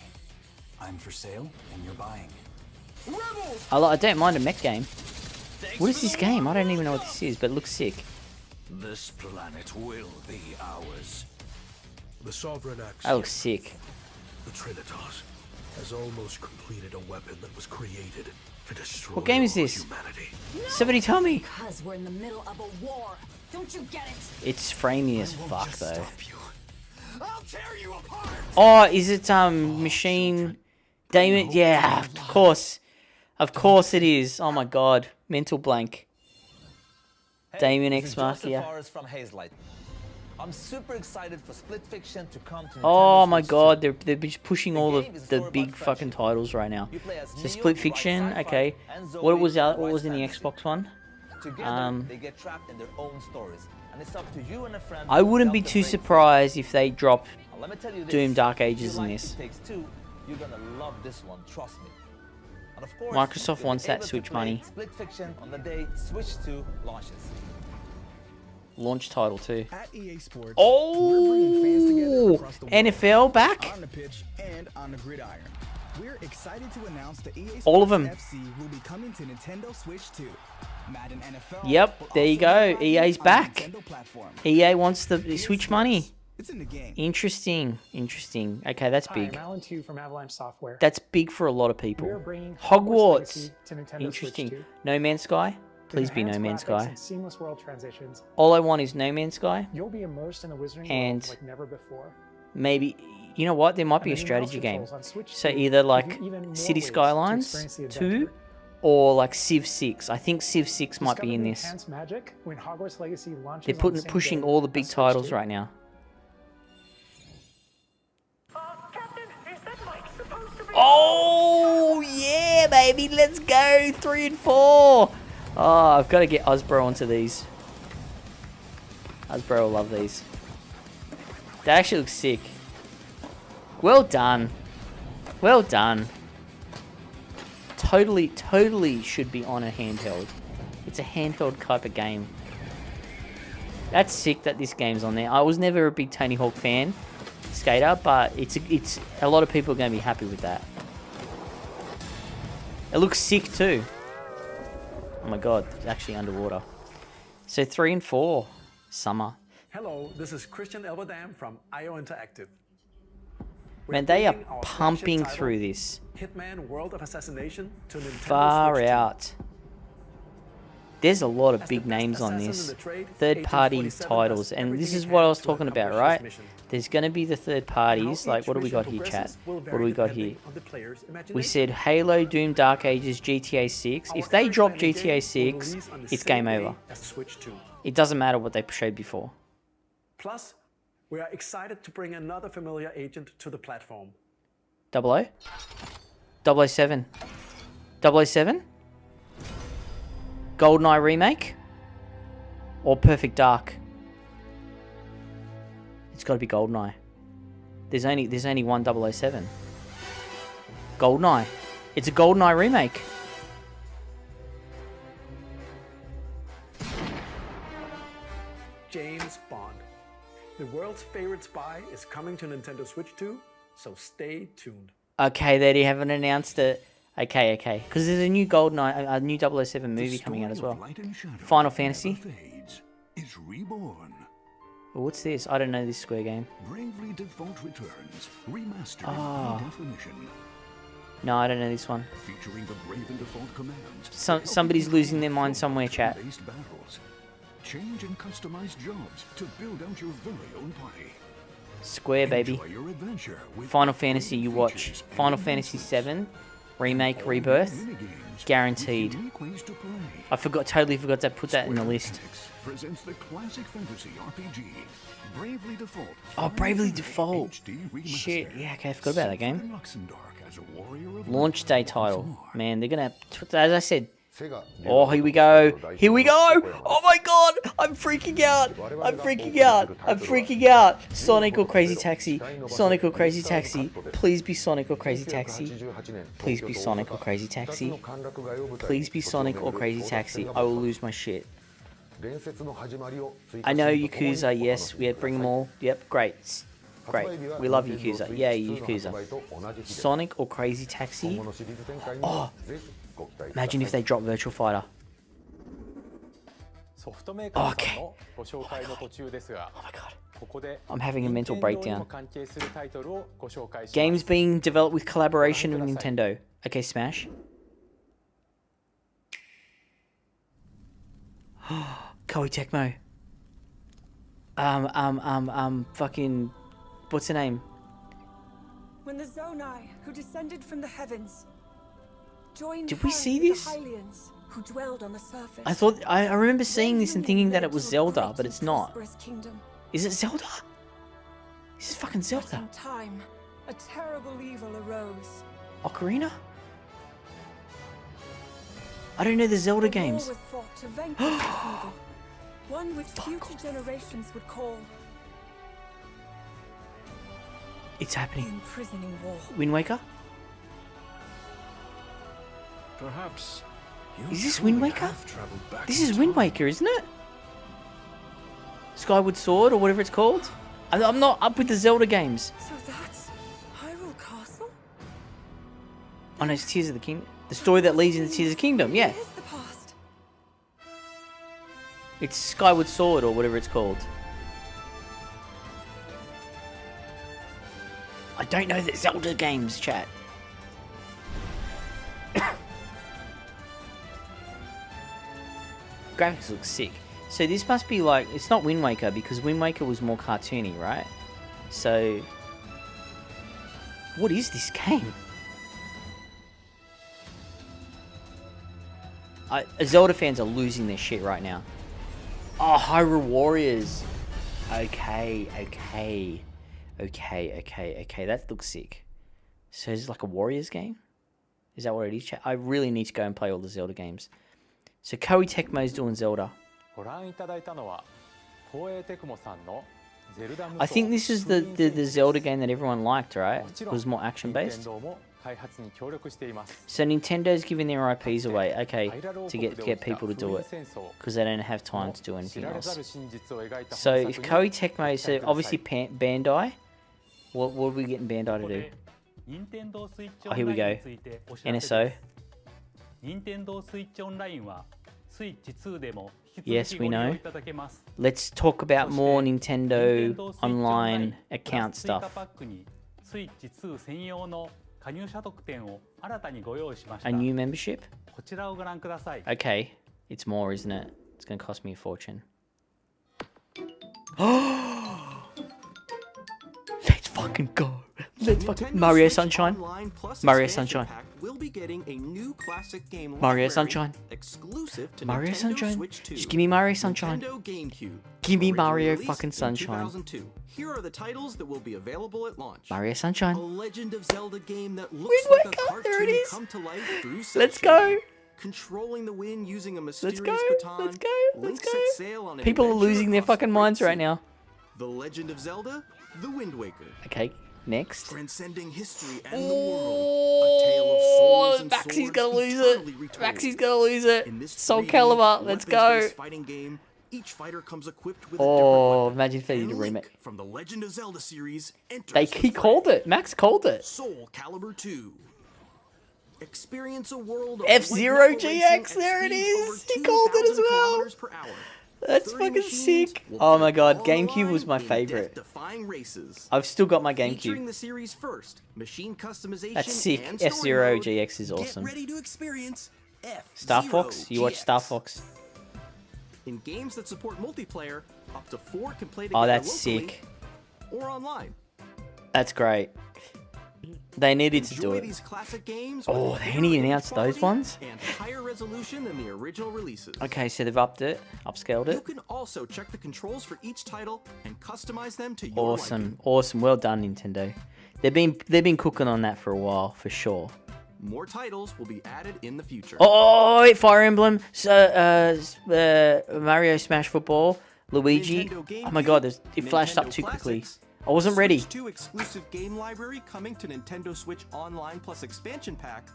I'm for sale and you're buying. I don't mind a mech game. What is this game? I don't even know what this is, but it looks sick. This planet will be ours. The Sovereign Axe. That looks sick. The Trinitas has almost completed a weapon that was created to destroy what game is this? Humanity. Somebody tell me. Because we're in the middle of a war. Don't you get it? It's framey as fuck though. I'll tear you apart. Oh, is it Machine Damon? Yeah, of course. Of course it is. Oh my god. Mental blank. Damien X Machina. I'm super excited for Split Fiction to come to Oh my god, they're just pushing all the big fucking titles right now. So Split Fiction, okay. What was in the Xbox One? They get trapped in their own stories, and it's up to you and a friend. I wouldn't be too surprised if they drop Doom Dark Ages in this. You're gonna love this one, trust me. And of course, Microsoft wants that Switch money. Split Fiction on the day Switch 2 launches. Launch title too. At EA Sports, oh, NFL back. On the pitch and on the gridiron. We're excited to announce the EA Sports all of them. FC will be coming to Nintendo Switch 2. Madden NFL. Yep, there you go. EA's back. EA wants the Switch money. It's in the game. Interesting. Okay, that's Hi, big. I'm Alan Tu from Avalanche Software. That's big for a lot of people. We're bringing Hogwarts. Legacy to Nintendo Interesting. Switch 2. No Man's Sky. Please be No Enhanced Man's graphics Sky. and seamless world transitions. All I want is No Man's Sky. You'll be immersed in the Wizarding And world like never before. maybe, you know what? There might be a And then the mouse strategy game. controls on Switch So 2 either give like you even more City ways to Skylines experience the 2 adventure. or like Civ 6. I think Civ 6 might be Discover in the this. enhanced magic when Hogwarts Legacy launches They're on the same pushing day all the as big Switch titles 2. right now. Oh yeah, baby, let's go 3 and 4. Oh, I've got to get Osbro onto these. Osbro will love these. They actually look sick. Well done. Well done. Totally should be on a handheld. It's a handheld type of game. That's sick that this game's on there. I was never a big Tony Hawk fan, skater, but it's a lot of people are going to be happy with that. It looks sick too. Oh my god, it's actually underwater. So 3 and 4, summer. Hello, this is Christian Elberdam from IO Interactive. Man, they are pumping through this. Hitman World of Assassination to Nintendo Far Switch 2. out. There's a lot of big names on this. Third-party titles, and this is what I was talking about, right? There's going to be the third parties. Like, what do we got here, chat? What do we got here? We said Halo, Doom, Dark Ages, GTA 6. If they drop GTA 6, it's game over. It doesn't matter what they showed before. Plus, we are excited to bring another familiar agent to the platform. 00? 007? 007? GoldenEye remake? Or Perfect Dark? It's got to be GoldenEye. There's only one 007. GoldenEye. It's a GoldenEye remake. James Bond. The world's favorite spy is coming to Nintendo Switch 2, so stay tuned. Okay, they haven't announced it. Okay. Because there's a new GoldenEye, a new 007 movie coming out as well. Final Fantasy. Is reborn. Oh, what's this? I don't know this Square game. Bravely Default returns, remastered in high definition. No, I don't know this one. Featuring the Brave and Default commands. Somebody's losing their mind somewhere, chat. Battles. Change and customize jobs to build out your very own party. Square, baby. Final Fantasy, you watch. Final Fantasy 7 remake, rebirth, guaranteed. I totally forgot to put that in the list. Presents the classic fantasy RPG, Bravely Default. Oh, Bravely Default. Shit, yeah, okay, I forgot about that game. Launch day title. Man, they're gonna, as I said. Oh, here we go. Here we go. Oh my god, I'm freaking out. I'm freaking out. Sonic or Crazy Taxi. Sonic or Crazy Taxi. Please be Sonic or Crazy Taxi. Please be Sonic or Crazy Taxi. Please be Sonic or Crazy Taxi. I will lose my shit. I know Yakuza, yes, we bring them all. Yep, great. We love Yakuza. Yeah, Yakuza. Sonic or Crazy Taxi? Oh, imagine if they drop Virtual Fighter. Okay. Oh my god. I'm having a mental breakdown. Games being developed with collaboration with Nintendo. Okay, Smash. Koei Tecmo. Fucking, what's her name? When the Zonai, who descended from the heavens, joined Did we see this? the Hylians, who dwelled on the surface. I remember seeing this and thinking that it was Zelda, but it's not. Kingdom. Is it Zelda? This is fucking Zelda. In time, a terrible evil arose. Ocarina? I don't know the Zelda games. War was fought to vanquish this evil, one which future generations would call It's happening. imprisoning war. Wind Waker? Perhaps. Is this Wind Waker? This is Wind Waker, isn't it? Skyward Sword or whatever it's called? I'm not up with the Zelda games. So that's Hyrule Castle? Oh no, it's Tears of the Kingdom. The story that leads into Tears of the Kingdom, yeah. Here's the past. It's Skyward Sword or whatever it's called. I don't know the Zelda games, chat. Graphics look sick. So this must be like, it's not Wind Waker because Wind Waker was more cartoony, right? So, what is this game? Zelda fans are losing their shit right now. Oh, Hyrule Warriors. Okay. That looks sick. So is it like a Warriors game? Is that what it is, chat? I really need to go and play all the Zelda games. So Koei Tecmo's doing Zelda. I think this is the Zelda game that everyone liked, right? It was more action-based. So Nintendo's giving their IPs away, okay, to get people to do it. Because they don't have time to do anything else. So if Koei Tecmo, so obviously Bandai, what are we getting Bandai to do? Oh, here we go. NSO. Yes, we know. Let's talk about more Nintendo online account stuff. A new membership? Okay, it's more, isn't it? It's going to cost me a fortune. Let's fucking go. Let's fucking Mario Sunshine. Mario Sunshine. Will be getting a new classic game Mario Sunshine. Exclusive to Mario Nintendo Sunshine. Switch 2. Just give me Mario Sunshine. Nintendo GameCube. Give me Mario Released fucking in Sunshine. 2002. Here are the titles that will be available at launch. Mario Sunshine. A Legend of Zelda game that looks like a cartoon come to life through Let's go. Controlling the wind using a mysterious Let's go. baton. Let's go. Link Let's set go. sail on an People are adventure losing their across fucking the minds great right sea. now. The Legend of Zelda: The Wind Waker. Okay, next. Transcending history and the world. A tale of souls and Maxie's swords gonna lose eternally it. retold. Maxie's gonna lose it. In this Soul 3D Calibur, let's go. weapons-based fighting game, each fighter comes equipped with a different Oh, weapon. imagine if they did a And Link remake. from the Legend of Zelda series enters He called it. Max called it. Soul Calibur 2. Experience a world of F-Zero white knuckle GX, racing at there it speeds is. over He called it as 2,000 well. kilometers per hour. That's 30 fucking machines sick. will Oh my put god, all on the GameCube was my line in favorite. death-defying races. I've still got my Featuring GameCube. the series first, machine customization That's sick. and story F-Zero mode. GX is awesome. Get ready to experience Star F-Zero Fox? You watch Star GX. Fox? In games that support multiplayer, up to 4 can play together Oh, that's locally sick. or online. That's great. They needed to do Enjoy it. these classic games Oh, with they better only image announced those quality ones? and higher resolution than the original releases. Okay, so they've upped it, upscaled You it. can also check the controls for each title and customize them to your liking. Awesome, awesome. Well done, Nintendo. They've been cooking on that for a while, for sure. More titles will be added in the future. Oh, wait, Fire Emblem, Mario Smash Football, Luigi. Oh my god, it flashed up Nintendo too quickly. Classics, I wasn't ready. Switch 2 exclusive game library coming to Nintendo Switch Online Plus expansion pack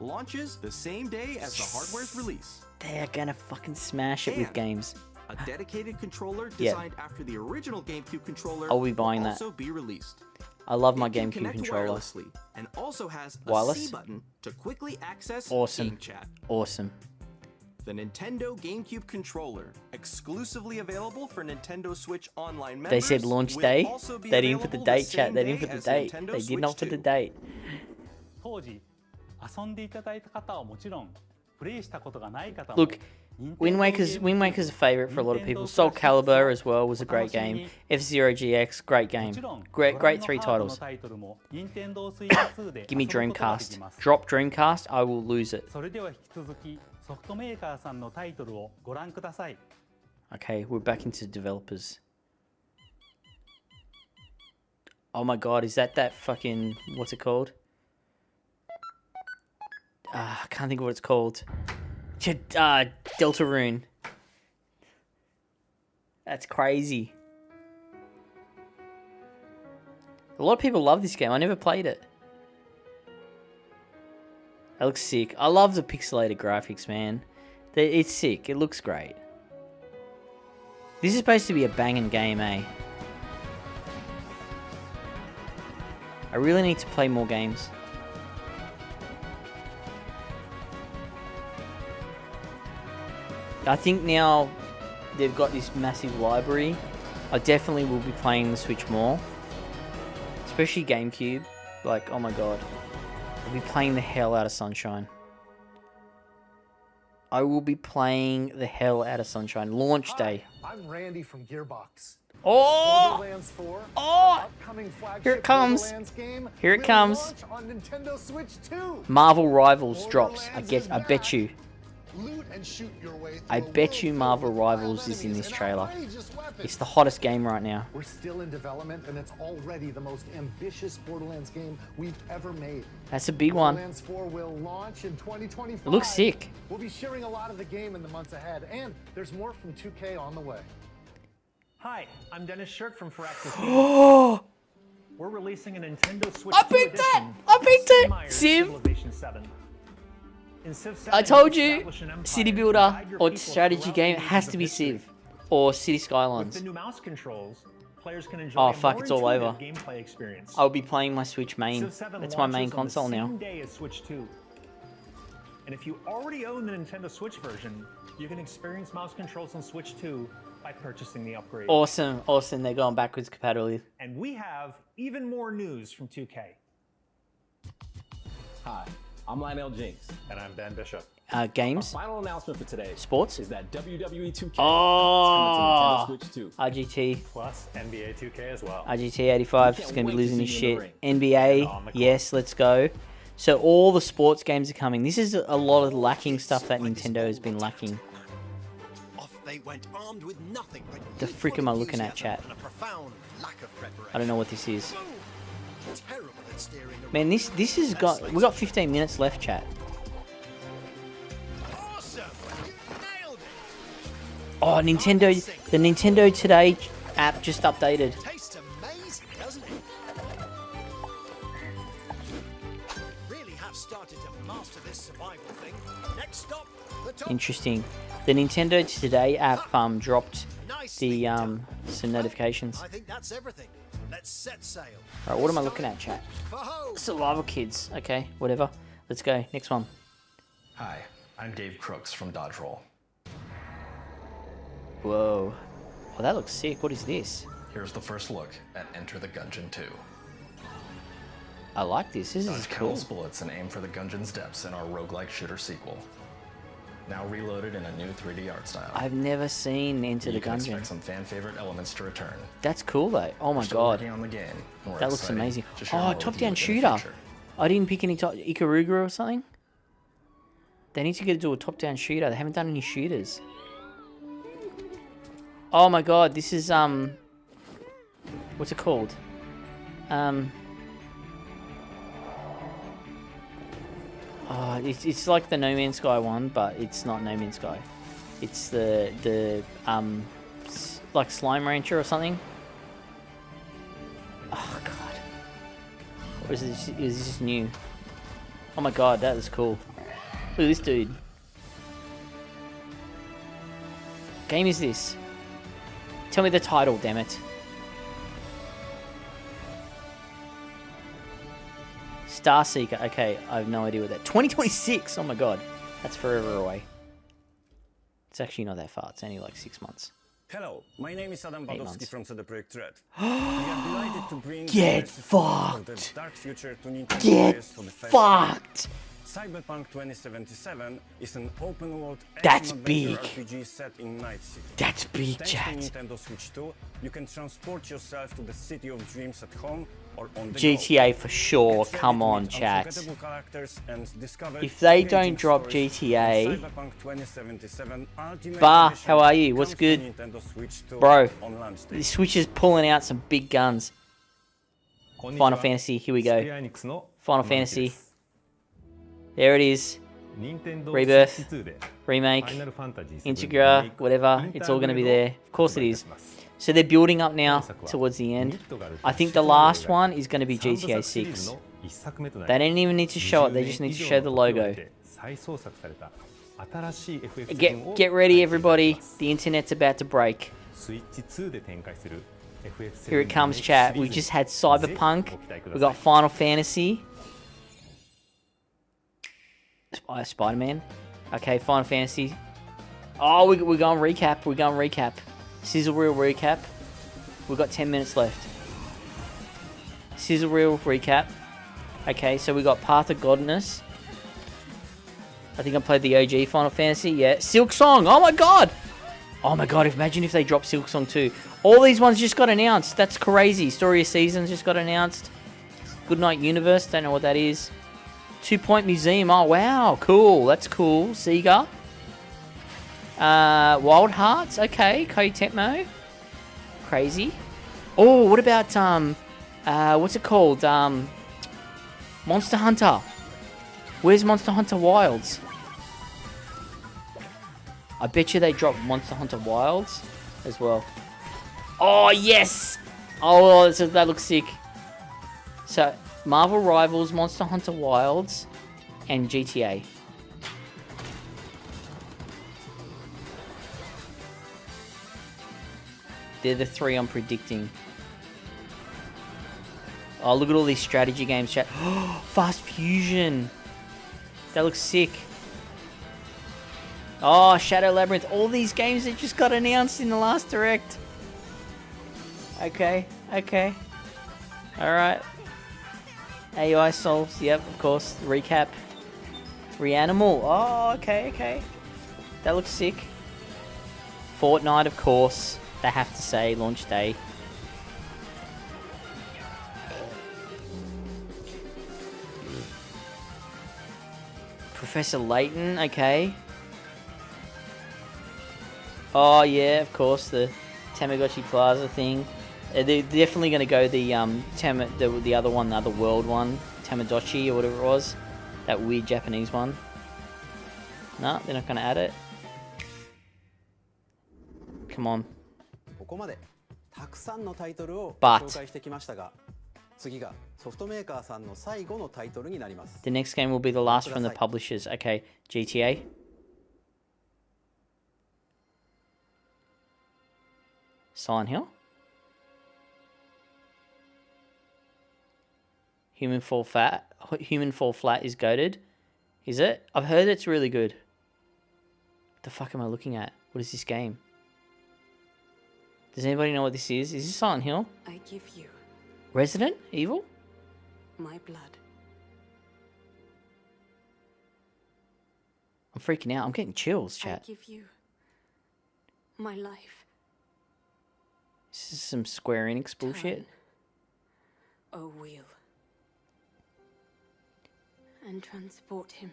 launches the same day as the hardware's release. They're gonna fucking smash it with And games. A dedicated controller Yeah. designed after the original GameCube controller I'll be buying will that. also be released. I love my It can GameCube connect controller. wirelessly and also has a Wireless? C button to quickly access Awesome. game chat. Awesome. The Nintendo GameCube controller, exclusively available for Nintendo Switch Online members. They said launch will day. also be They didn't put the available date, chat. same They didn't day put the as date. Nintendo They did Switch not put the 2. date. 当時遊んでいただいた方はもちろんプレイしたことがない方も Look, Wind Waker's a favorite for a lot of people. Soul Calibur as well was a great game. F-Zero GX, great game. Great 3 titles. Give me Dreamcast. Drop Dreamcast, I will lose it. それでは引き続きソフトメーカーさんのタイトルをご覧ください。 Okay, we're back into developers. Oh my god, is that fucking... What's it called? I can't think of what it's called. Deltarune. That's crazy. A lot of people love this game. I never played it. That looks sick. I love the pixelated graphics, man. It's sick. It looks great. This is supposed to be a banging game, eh? I really need to play more games. I think now they've got this massive library. I definitely will be playing the Switch more. Especially GameCube. Like, oh my god. I'll be playing the hell out of Sunshine. I will be playing the hell out of Sunshine. Launch day. I'm Randy from Gearbox. Oh! Borderlands 4, Oh! upcoming flagship Here it comes. Borderlands game, Here it will comes. launch on Nintendo Switch 2. Marvel Rivals drops. I bet you. Loot and shoot your way I bet you Marvel Rivals is in this trailer. It's the hottest game right now. We're still in development, and it's already the most ambitious Borderlands game we've ever made. That's a big one. Borderlands 4 will launch in 2025. It looks sick. We'll be sharing a lot of the game in the months ahead, and there's more from 2K on the way. Hi, I'm Dennis Shirk from Firaxis Oh! Games. We're releasing a Nintendo Switch I 2 picked it! edition I picked it! of Myers Civ! Civilization 7. In Civ 7, I told you, establish an empire city and builder guide your or people strategy throughout game the has ages to of be history. Civ or City With Skylines. the new mouse controls, players can enjoy Oh a fuck, more it's all over. intuitive gameplay experience. I'll be playing my Switch main. Civ 7 That's my main launches on console the now. same day as Switch 2. And if you already own the Nintendo Switch version, you can experience mouse controls on Switch 2 by purchasing the upgrade. Awesome, awesome. They're going backwards compatibility. And we have even more news from 2K. Hi, I'm Lionel Jinks. And I'm Ben Bishop. Games. Our final announcement for today. Sports. Is that WWE 2K Oh, is coming to Nintendo Switch 2. RGT. Plus NBA 2K as well. RGT 85 is Can't going to be wait to losing see his you in the shit. ring. NBA, yes, let's go. So all the sports games are coming. This is a lot of lacking stuff that Nintendo has been lacking. Off they went armed with nothing but The frick am I looking at, chat? and a profound lack of preparation. I don't know what this is. Terrible at steering a Man, this has got we got 15 minutes left, chat. Awesome! You nailed it! Oh, the Nintendo Today app just updated. Tastes amazing, doesn't it? Really have started to master this survival thing. Next stop, the top. Interesting. The Nintendo Today app dropped the some notifications. I think that's everything. Let's set sail. Alright, what am I looking at, chat? Survival Kids. Okay, whatever. Let's go. Next one. Hi, I'm Dave Crooks from Dodge Roll. Whoa. Oh, that looks sick. What is this? Here's the first look at Enter the Gungeon 2. I like this. This is Dodge cool. countless bullets and aim for the Gungeon's depths in our roguelike shooter sequel. Now reloaded in a new 3D art style. I've never seen Enter the You can Gungeon. expect some fan favorite elements to return. That's cool though. Oh my We're still god. working on the game, and we're That looks excited amazing. to share Oh, more with top you down in the shooter. future. I didn't pick any top Ikaruga or something. They need to get to do a top down shooter. They haven't done any shooters. Oh my god, this is what's it called? Oh, it's like the No Man's Sky one, but it's not No Man's Sky. It's the like Slime Rancher or something. Oh god. Or is this new? Oh my god, that is cool. Look at this dude. Game is this? Tell me the title, damn it. Starseeker. Okay, I have no idea what that. 2026. Oh my god, that's forever away. It's actually not that far. It's only like 6 months. Hello, my name is Adam 8 Badowski months. from CD Projekt Red. We are delighted to bring Get the from the fucked. dark future to Nintendo Get players for the first time. fucked. Cyberpunk 2077 is an open-world That's action-adventure big. RPG set in Night City. That's big, Thanks chat. to Nintendo Switch 2, you can transport yourself to the city of dreams at home or on the GTA go. for sure. Get ready Come to on, meet chat. unforgettable characters and discover If they engaging don't drop stories. GTA, Cyberpunk 2077 Ultimate Bah, Edition how are you? What's comes to good? Nintendo Switch 2 Bro, on launch day. the Switch is pulling out some big guns. Final Fantasy, here we go. Final Fantasy. There it is. Rebirth, remake, Integra, whatever. It's all going to be there. Of course it is. So they're building up now towards the end. I think the last one is going to be GTA 6. They don't even need to show it. They just need to show the logo. Get ready, everybody. The internet's about to break. Here it comes, chat. We've just had Cyberpunk. We've got Final Fantasy. Spider-Man. Okay, Final Fantasy. Oh, we're going recap. We're going recap. Sizzle reel recap. We've got 10 minutes left. Sizzle reel recap. Okay, so we got Path of Godness. I think I played the OG Final Fantasy. Yeah. Silk Song. Oh my god. Oh my god, imagine if they drop Silk Song 2. All these ones just got announced. That's crazy. Story of Seasons just got announced. Goodnight Universe. Don't know what that is. 2 Point Museum. Oh wow. Cool. That's cool. Sega. Wild Hearts. Okay. Koei Tecmo. Crazy. Oh, what about what's it called? Monster Hunter. Where's Monster Hunter Wilds? I bet you they dropped Monster Hunter Wilds as well. Oh yes! Oh, that looks sick. So Marvel Rivals, Monster Hunter Wilds, and GTA. They're the 3 I'm predicting. Oh, look at all these strategy games, chat. Fast Fusion. That looks sick. Oh, Shadow Labyrinth. All these games that just got announced in the last Direct. Okay. Alright. AI Souls. Yep, of course. Recap. Reanimal. Oh, okay. That looks sick. Fortnite, of course. They have to say, launch day. Professor Layton, okay. Oh yeah, of course, the Tamagotchi Plaza thing. They're definitely going to go the other one, the other world one, Tamagotchi or whatever it was, that weird Japanese one. No, they're not going to add it. Come on. But the next game will be the last from the publishers. Okay, GTA. Silent Hill. Human Fall Flat is goated. Is it? I've heard it's really good. What the fuck am I looking at? What is this game? Does anybody know what this is? Is this Silent Hill? I give you Resident Evil? my blood. I'm freaking out. I'm getting chills, chat. I give you my life. This is some Square Enix bullshit. A wheel. And transport him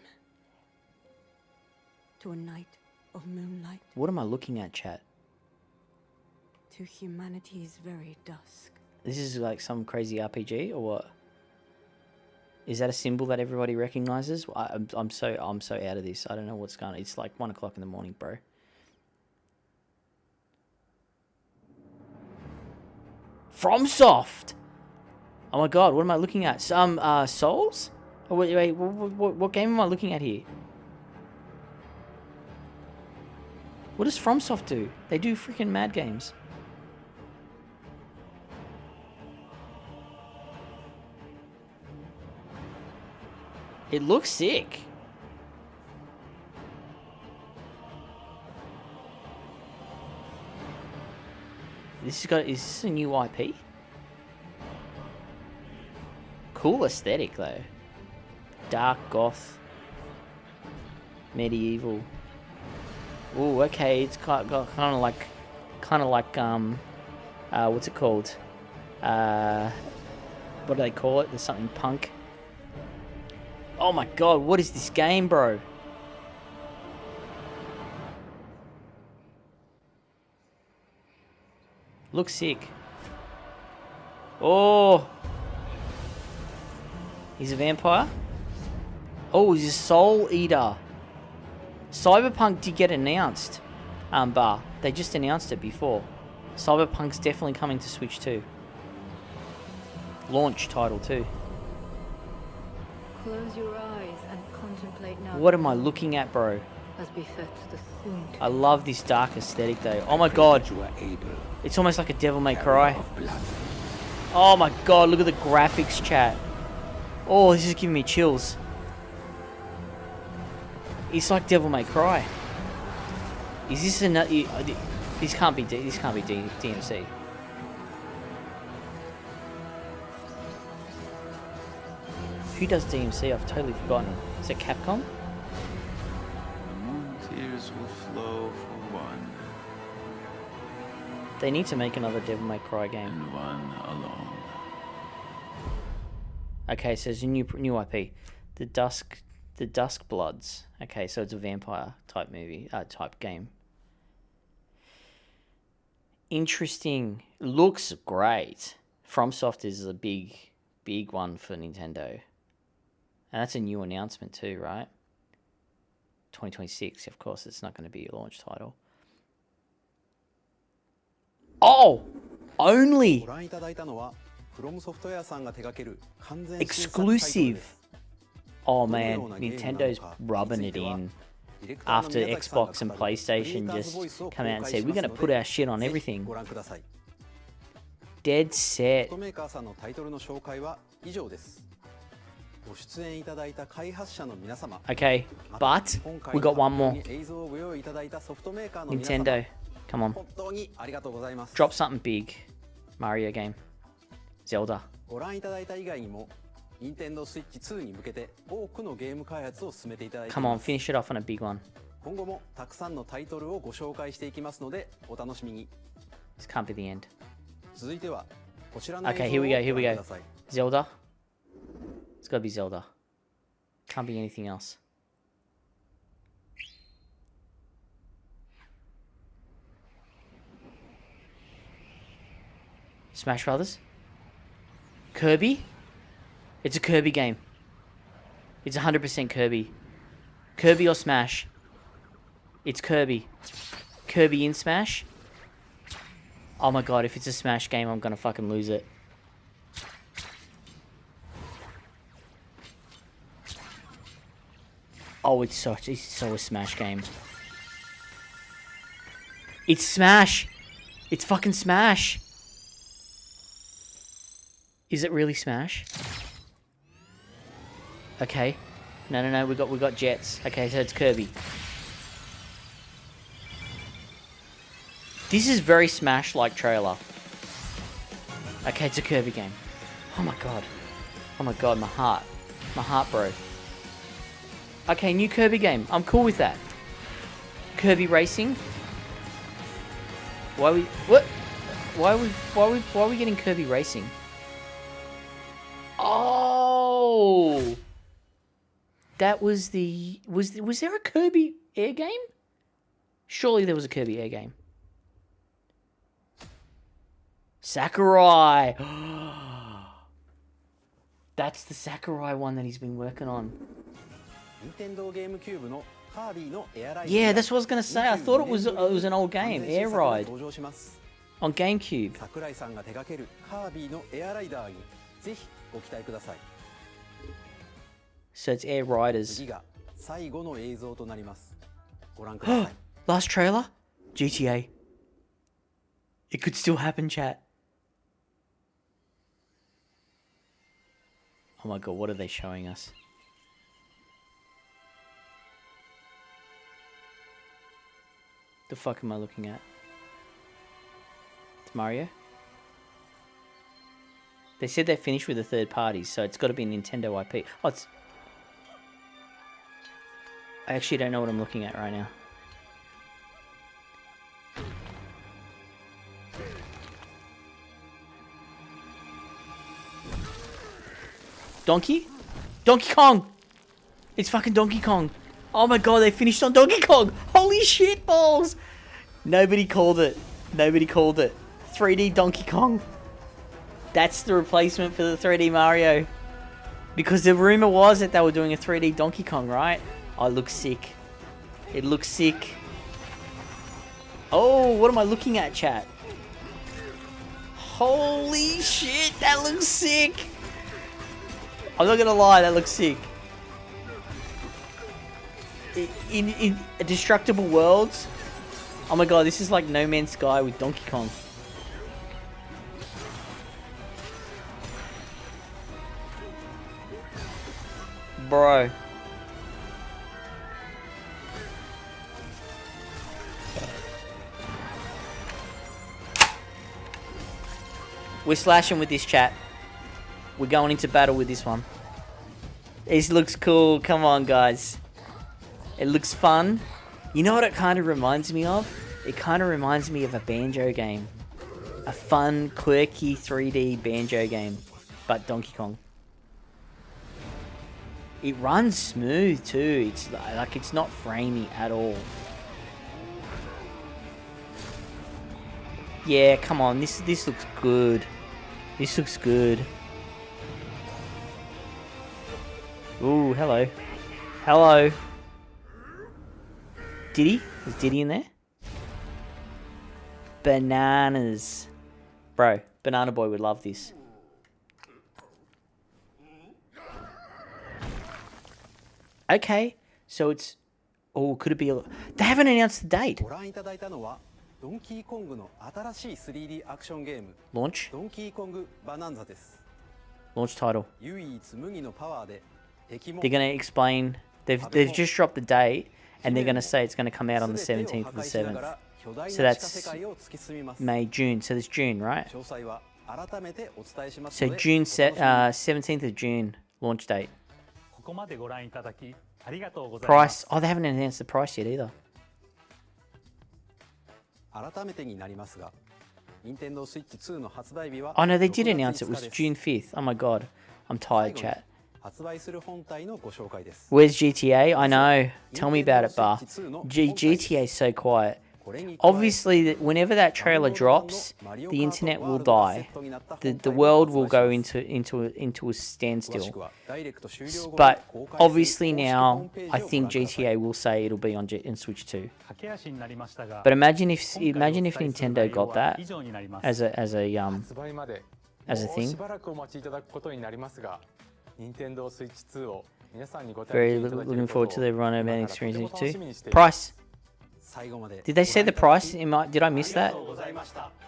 to a night of moonlight. What am I looking at, chat? To humanity's very dusk. This is like some crazy RPG or what? Is that a symbol that everybody recognizes? I'm so out of this. I don't know what's going on. It's like 1 o'clock in the morning, bro. FromSoft. Oh my god, what am I looking at? Some Souls? Oh wait, what game am I looking at here? What does FromSoft do? They do freaking mad games. It looks sick. Is this a new IP? Cool aesthetic though. Dark goth. Medieval. Ooh, okay, it's kind of like what's it called? What do they call it? There's something punk. Oh my god, what is this game, bro? Looks sick. Oh! He's a vampire? Oh, he's a soul eater. Cyberpunk did get announced. They just announced it before. Cyberpunk's definitely coming to Switch 2. Launch title too. Close your eyes and contemplate now. What am I looking at, bro? As befits the soon. I love this dark aesthetic though. Oh my god. It's almost like a Devil May Cry. Oh my god, look at the graphics, chat. Oh, this is giving me chills. It's like Devil May Cry. Is this another? This can't be. This can't be DMC. Who does DMC? I've totally forgotten. Is it Capcom? The moon tears will flow for one. They need to make another Devil May Cry game. And one alone. Okay, so it's a new IP. The Dusk Bloods. Okay, so it's a vampire type movie, type game. Interesting. Looks great. FromSoft is a big one for Nintendo. And that's a new announcement too, right? 2026, of course, it's not going to be a launch title. Oh! Only! Exclusive! Oh man, Nintendo's rubbing it in. After Xbox and PlayStation just come out and said, we're going to put our shit on everything. Dead set. Okay, but we got one more. Nintendo, come on. Drop something big. Mario game. Zelda. Come on, finish it off on a big one. This can't be the end. Okay, here we go. Zelda. It's gotta be Zelda. Can't be anything else. Smash Brothers? Kirby? It's a Kirby game. It's 100% Kirby. Kirby or Smash? It's Kirby. Kirby in Smash? Oh my god, if it's a Smash game, I'm gonna fucking lose it. Oh, it's so a Smash game. It's Smash! It's fucking Smash! Is it really Smash? Okay. No, we got Jets. Okay, so it's Kirby. This is very Smash-like trailer. Okay, it's a Kirby game. Oh my god. Oh my god, my heart. My heart, bro. Okay, new Kirby game. I'm cool with that. Kirby Racing. Why are we getting Kirby Racing? Oh, that was the was there a Kirby Air game? Surely there was a Kirby Air game. Sakurai. That's the Sakurai one that he's been working on. Yeah, that's what I was gonna say. I thought it was an old game, Air Ride, on GameCube. So it's Air Riders. Last trailer? GTA. It could still happen, chat. Oh my god, what are they showing us? The fuck am I looking at? It's Mario? They said they finished with the third parties, so it's got to be a Nintendo IP. Oh, it's... I actually don't know what I'm looking at right now. Donkey? Donkey Kong! It's fucking Donkey Kong. Oh my god, they finished on Donkey Kong! Holy shit balls! Nobody called it. Nobody called it. 3D Donkey Kong. That's the replacement for the 3D Mario. Because the rumor was that they were doing a 3D Donkey Kong, right? Oh, it looks sick. It looks sick. Oh, what am I looking at, chat? Holy shit, that looks sick! I'm not gonna lie, that looks sick. In Destructible Worlds. Oh my god, this is like No Man's Sky with Donkey Kong. Bro. We're slashing with this, chat. We're going into battle with this one. This looks cool. Come on, guys. It looks fun. You know what it kind of reminds me of? It kind of reminds me of a banjo game. A fun, quirky 3D banjo game. But Donkey Kong. It runs smooth too. It's like it's not framey at all. Yeah, come on. This looks good. This looks good. Ooh, hello. Hello. Diddy? Is Diddy in there? Bananas. Bro, Banana Boy would love this. Okay, so it's... Oh, could it be... They haven't announced the date. Launch? Launch title. They're going to explain... They've just dropped the date, and they're going to say it's going to come out on the 17th of the 7th. So that's May, June. So that's June, right? So June 17th of June, launch date. Price. Oh, they haven't announced the price yet either. Oh no, they did announce it. It was June 5th. Oh my god. I'm tired, chat. Where's GTA? I know. Tell me about it, Bar. GTA is so quiet. Obviously, whenever that trailer drops, the internet will die. The world will go into a standstill. But obviously now, I think GTA will say it'll be on Switch 2. But imagine if Nintendo got that as a thing. Very looking forward to the run of experience too. Price. Did they say the price? Did I miss that?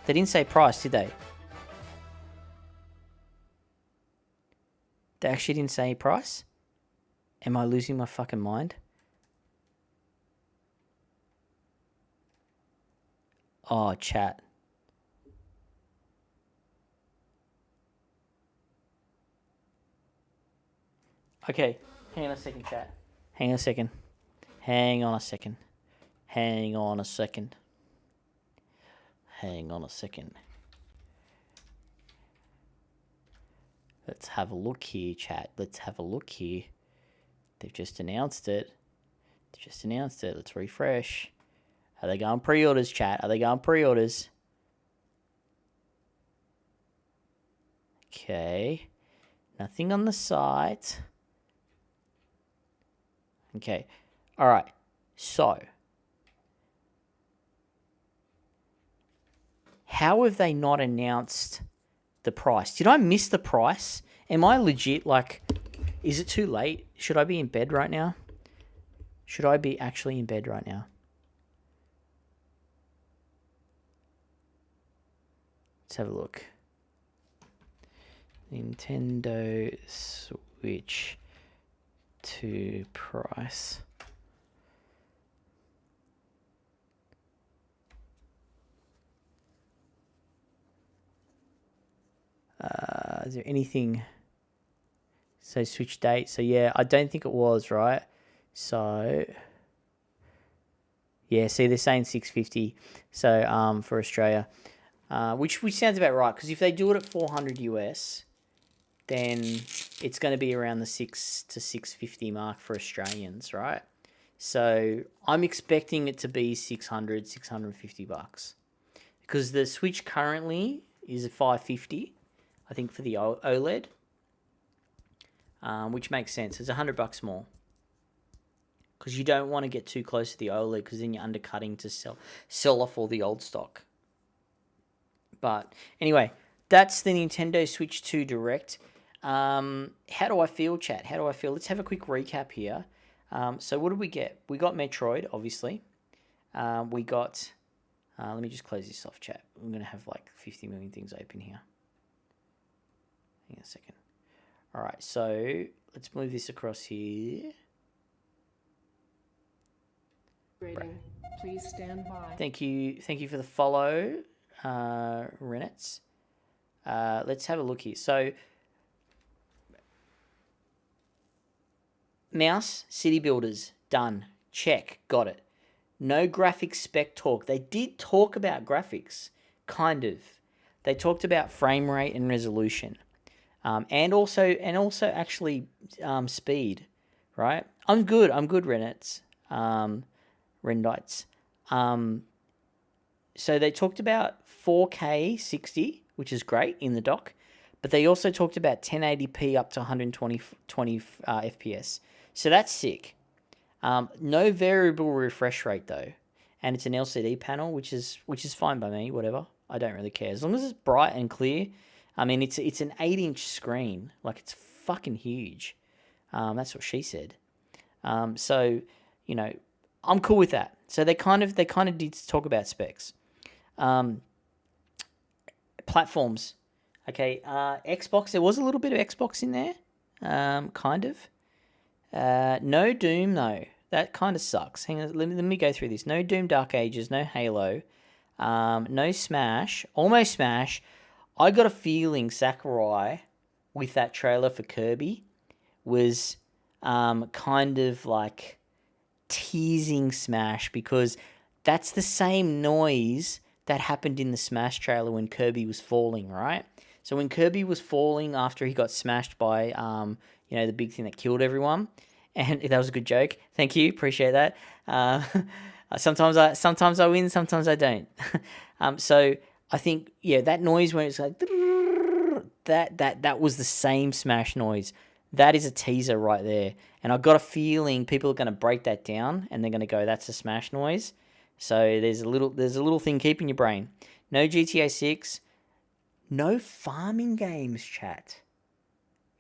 They didn't say price, did they? They actually didn't say price? Am I losing my fucking mind? Oh, chat. Okay, hang on a second, chat. Hang on a second. Hang on a second. Hang on a second. Hang on a second. Let's have a look here, chat. Let's have a look here. They've just announced it. They've just announced it. Let's refresh. Are they going pre-orders, chat? Are they going pre-orders? Okay. Nothing on the site. Okay. All right. So, how have they not announced the price? Did I miss the price? Am I legit, like, is it too late? Should I be in bed right now? Should I be actually in bed right now? Let's have a look. Nintendo Switch 2 price. Is there anything? So Switch date. So yeah, I don't think it was, right? So yeah, see they're saying 650. So for Australia, which sounds about right, because if they do it at 400 US, then it's going to be around the 6 to 650 mark for Australians, right? So I'm expecting it to be 600, 650 bucks, because the Switch currently is at 550. I think for the OLED, which makes sense. It's $100 more, because you don't want to get too close to the OLED, because then you're undercutting to sell off all the old stock. But anyway, that's the Nintendo Switch 2 Direct. How do I feel, chat? How do I feel? Let's have a quick recap here. So what did we get? We got Metroid, obviously. We got... let me just close this off, chat. I'm going to have like 50 million things open here. Hang on a second. All right, so let's move this across here. Rating. Please stand by. Thank you for the follow, Renets. let's have a look here. So, Mouse, City Builders, done. Check, got it. No graphics spec talk. They did talk about graphics, kind of. They talked about frame rate and resolution, and also actually speed, right? I'm good, Rendites. So they talked about 4K 60, which is great in the dock, but they also talked about 1080p up to 120 FPS. So that's sick. No variable refresh rate though, and it's an LCD panel, which is fine by me. Whatever, I don't really care as long as it's bright and clear. I mean, it's an 8-inch screen, like it's fucking huge. That's what she said. So you know, I'm cool with that. So they kind of did talk about specs. Platforms. Okay, Xbox. There was a little bit of Xbox in there, kind of. No Doom though. That kind of sucks. Hang on, let me go through this. No Doom Dark Ages, no Halo, no Smash, almost Smash. I got a feeling Sakurai, with that trailer for Kirby, was kind of like teasing Smash, because that's the same noise that happened in the Smash trailer when Kirby was falling, right? So when Kirby was falling after he got smashed by, the big thing that killed everyone, and that was a good joke. Thank you, appreciate that. Sometimes I win, sometimes I don't. So I think that noise when it's like that was the same Smash noise. That is a teaser right there, and I've got a feeling people are going to break that down and they're going to go, "That's a Smash noise." So there's a little thing keeping your brain. No GTA 6, no farming games, chat.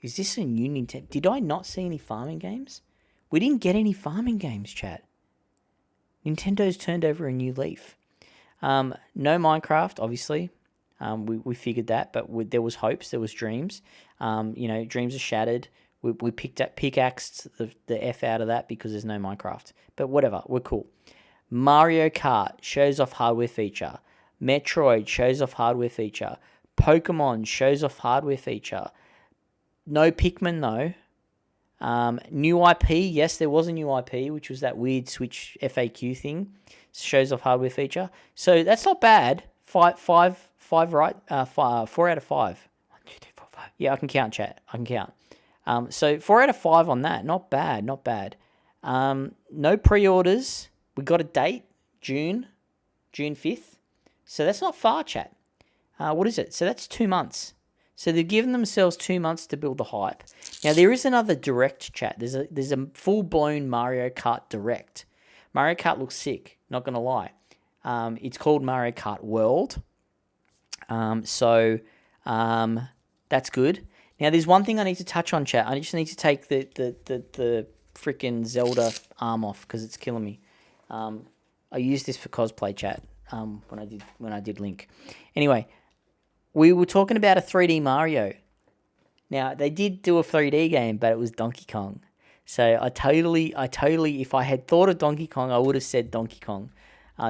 Is this a new Nintendo? Did I not see any farming games? We didn't get any farming games, chat. Nintendo's turned over a new leaf. No Minecraft, obviously. We figured that, but there was hopes, there was dreams. Dreams are shattered. We pickaxed the F out of that because there's no Minecraft. But whatever, we're cool. Mario Kart shows off hardware feature. Metroid shows off hardware feature. Pokemon shows off hardware feature. No Pikmin though. New IP, yes, there was a new IP, which was that weird Switch FAQ thing. Shows off hardware feature. So that's not bad. Five, right? 4 out of 5. 1, 2, 3, 4, 5. Yeah, I can count, chat. I can count. So 4 out of 5 on that. Not bad. No pre-orders. We got a date, June 5th. So that's not far, chat. What is it? So that's 2 months. So they've given themselves 2 months to build the hype. Now there is another direct, chat. There's a full-blown Mario Kart direct. Mario Kart looks sick, not gonna lie. It's called Mario Kart World. So that's good. Now there's one thing I need to touch on, chat. I just need to take the freaking Zelda arm off because it's killing me. I used this for cosplay, chat. When I did Link. Anyway, we were talking about a 3D Mario. Now they did do a 3D game, but it was Donkey Kong. So I totally, if I had thought of Donkey Kong, I would have said Donkey Kong.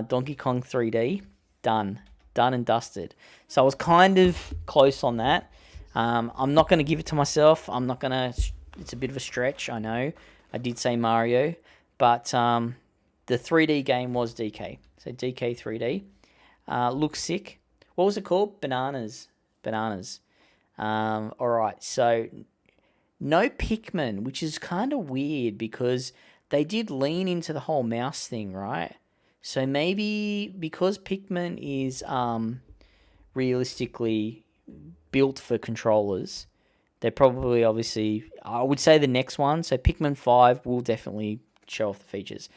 Donkey Kong 3D, done and dusted. So I was kind of close on that. I'm not going to give it to myself. It's a bit of a stretch, I know. I did say Mario, but the 3D game was DK. So DK 3D. Looks sick. What was it called? Bananas. All right, so no Pikmin, which is kind of weird because they did lean into the whole mouse thing, right? So maybe because Pikmin is realistically built for controllers, they're probably I would say the next one. So Pikmin 5 will definitely show off the features.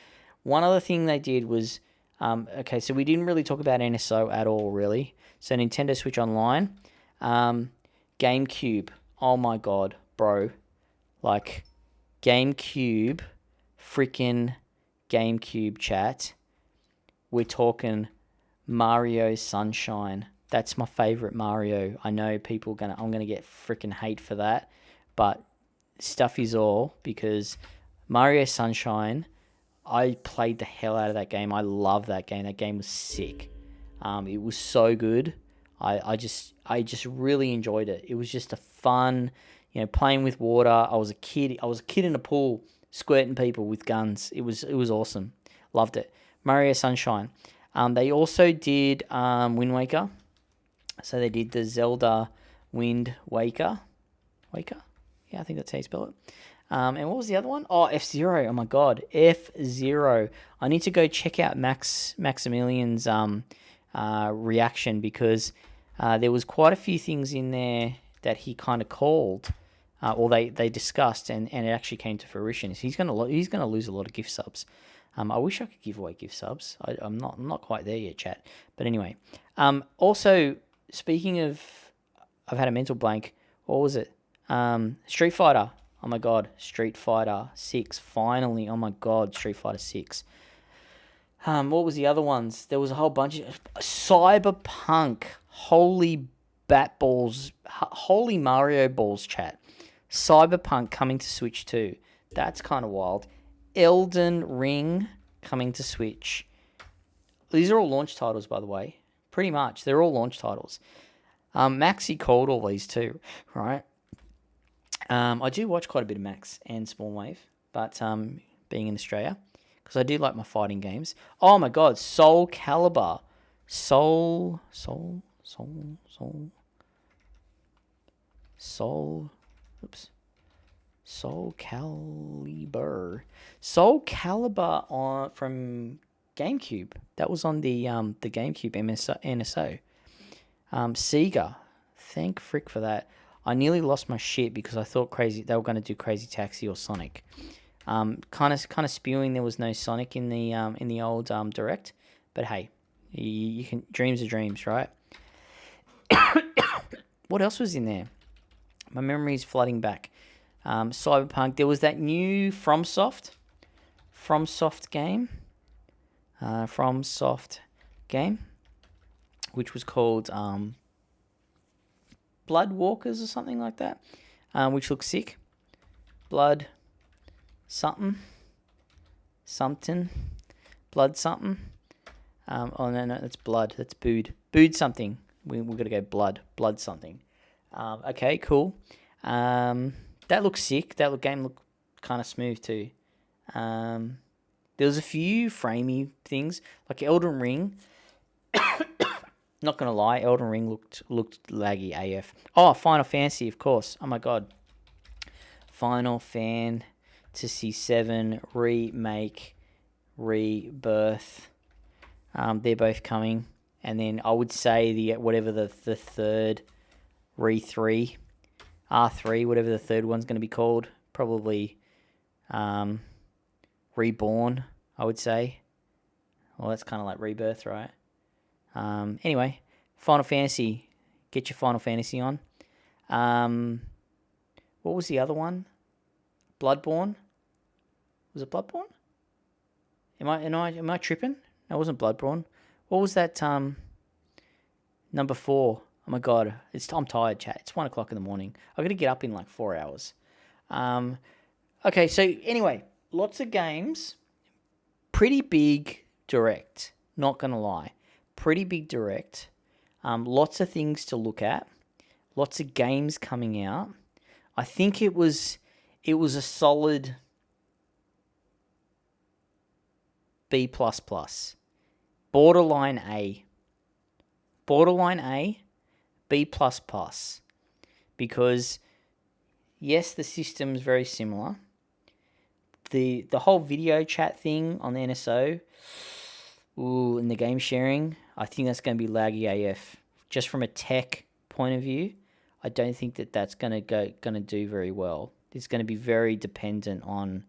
One other thing they did was, okay, so we didn't really talk about NSO at all, really. So Nintendo Switch Online, GameCube. Oh my god, bro. Like, GameCube, freaking GameCube, chat. We're talking Mario Sunshine. That's my favorite Mario. I know I'm gonna get freaking hate for that, but stuff is all because Mario Sunshine, I played the hell out of that game. I love that game. That game was sick. It was so good. I just really enjoyed it. It was just a fun, playing with water. I was a kid in a pool squirting people with guns. It was awesome. Loved it. Mario Sunshine. They also did Wind Waker. So they did the Zelda Wind Waker. Yeah, I think that's how you spell it. And what was the other one? Oh, F-Zero. Oh my god, F-Zero. I need to go check out Maximilian's reaction, because there was quite a few things in there that he kind of called, or they discussed, and it actually came to fruition. He's gonna lose a lot of gift subs. I wish I could give away gift subs. I'm not quite there yet, chat. But anyway, also speaking of, I've had a mental blank. What was it? Street Fighter. Oh my god, Street Fighter 6. Finally, oh my god, Street Fighter 6. What was the other ones? There was a whole bunch of Cyberpunk. Holy bat balls. Holy Mario balls, chat. Cyberpunk coming to Switch 2. That's kind of wild. Elden Ring coming to Switch. These are all launch titles, by the way. Pretty much. They're all launch titles. Maxi called all these too, right? I do watch quite a bit of Max and Small Wave, but being in Australia, because I do like my fighting games. Oh my god, Soul Calibur. Soul Calibur. Soul Calibur from GameCube. That was on the GameCube NSO. Sega. Thank frick for that. I nearly lost my shit because I thought they were going to do Crazy Taxi or Sonic. Kind of spewing there was no Sonic in the old Direct, but hey, you can, dreams are dreams, right? What else was in there? My memory is flooding back. Cyberpunk. There was that new FromSoft game, which was called Blood Walkers or something like that, which looks sick. Blood something, blood something. Oh no, that's blood. That's booed something. We're gonna go blood something. Okay, cool. That looks sick. That game looked kind of smooth too. There was a few framey things like Elden Ring. Not gonna lie, Elden Ring looked laggy AF. Oh, Final Fantasy, of course. Oh my god, Final Fantasy 7 Remake, Rebirth. They're both coming, and then I would say the third R3, whatever the third one's gonna be called, probably Reborn. I would say. Well, that's kind of like Rebirth, right? Anyway, Final Fantasy. Get your Final Fantasy on. What was the other one? Bloodborne? Was it Bloodborne? Am I tripping? No, it wasn't Bloodborne. What was that? Number 4. Oh my god, I'm tired, chat. It's 1 o'clock in the morning. I got to get up in like 4 hours. Okay, so anyway, lots of games. Pretty big Direct. Not gonna lie. Pretty big Direct. Lots of things to look at. Lots of games coming out. I think it was a solid B++. Borderline A. B++. Because yes, the system's very similar. The whole video chat thing on the NSO, and the game sharing, I think that's going to be laggy AF. Just from a tech point of view, I don't think that's going to do very well. It's going to be very dependent on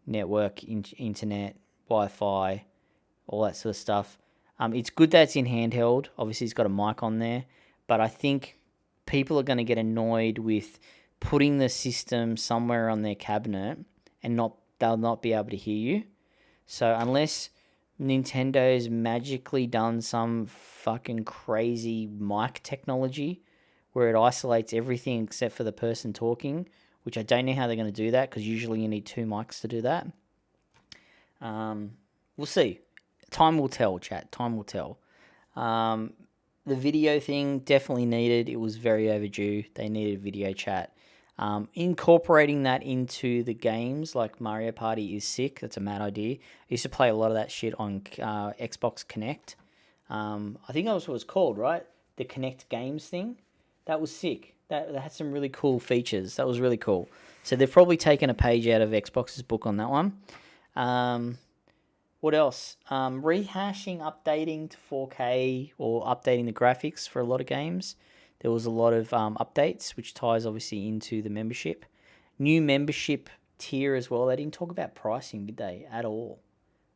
network, internet, Wi-Fi, all that sort of stuff. It's good that it's in handheld. Obviously, it's got a mic on there, but I think people are going to get annoyed with putting the system somewhere on their cabinet and they'll not be able to hear you. So unless Nintendo's magically done some fucking crazy mic technology where it isolates everything except for the person talking, which I don't know how they're going to do that because usually you need 2 mics to do that. We'll see. Time will tell, chat. Time will tell. the video thing definitely needed. It was very overdue. They needed video chat. Incorporating that into the games like Mario Party is sick. That's a mad idea. I used to play a lot of that shit on Xbox Connect. I think that was what it was called, right? The Connect Games thing. That was sick. That had some really cool features. That was really cool. So they've probably taken a page out of Xbox's book on that one. What else? Rehashing, updating to 4K or updating the graphics for a lot of games. There was a lot of updates, which ties obviously into the membership. New membership tier as well. They didn't talk about pricing, did they? At all,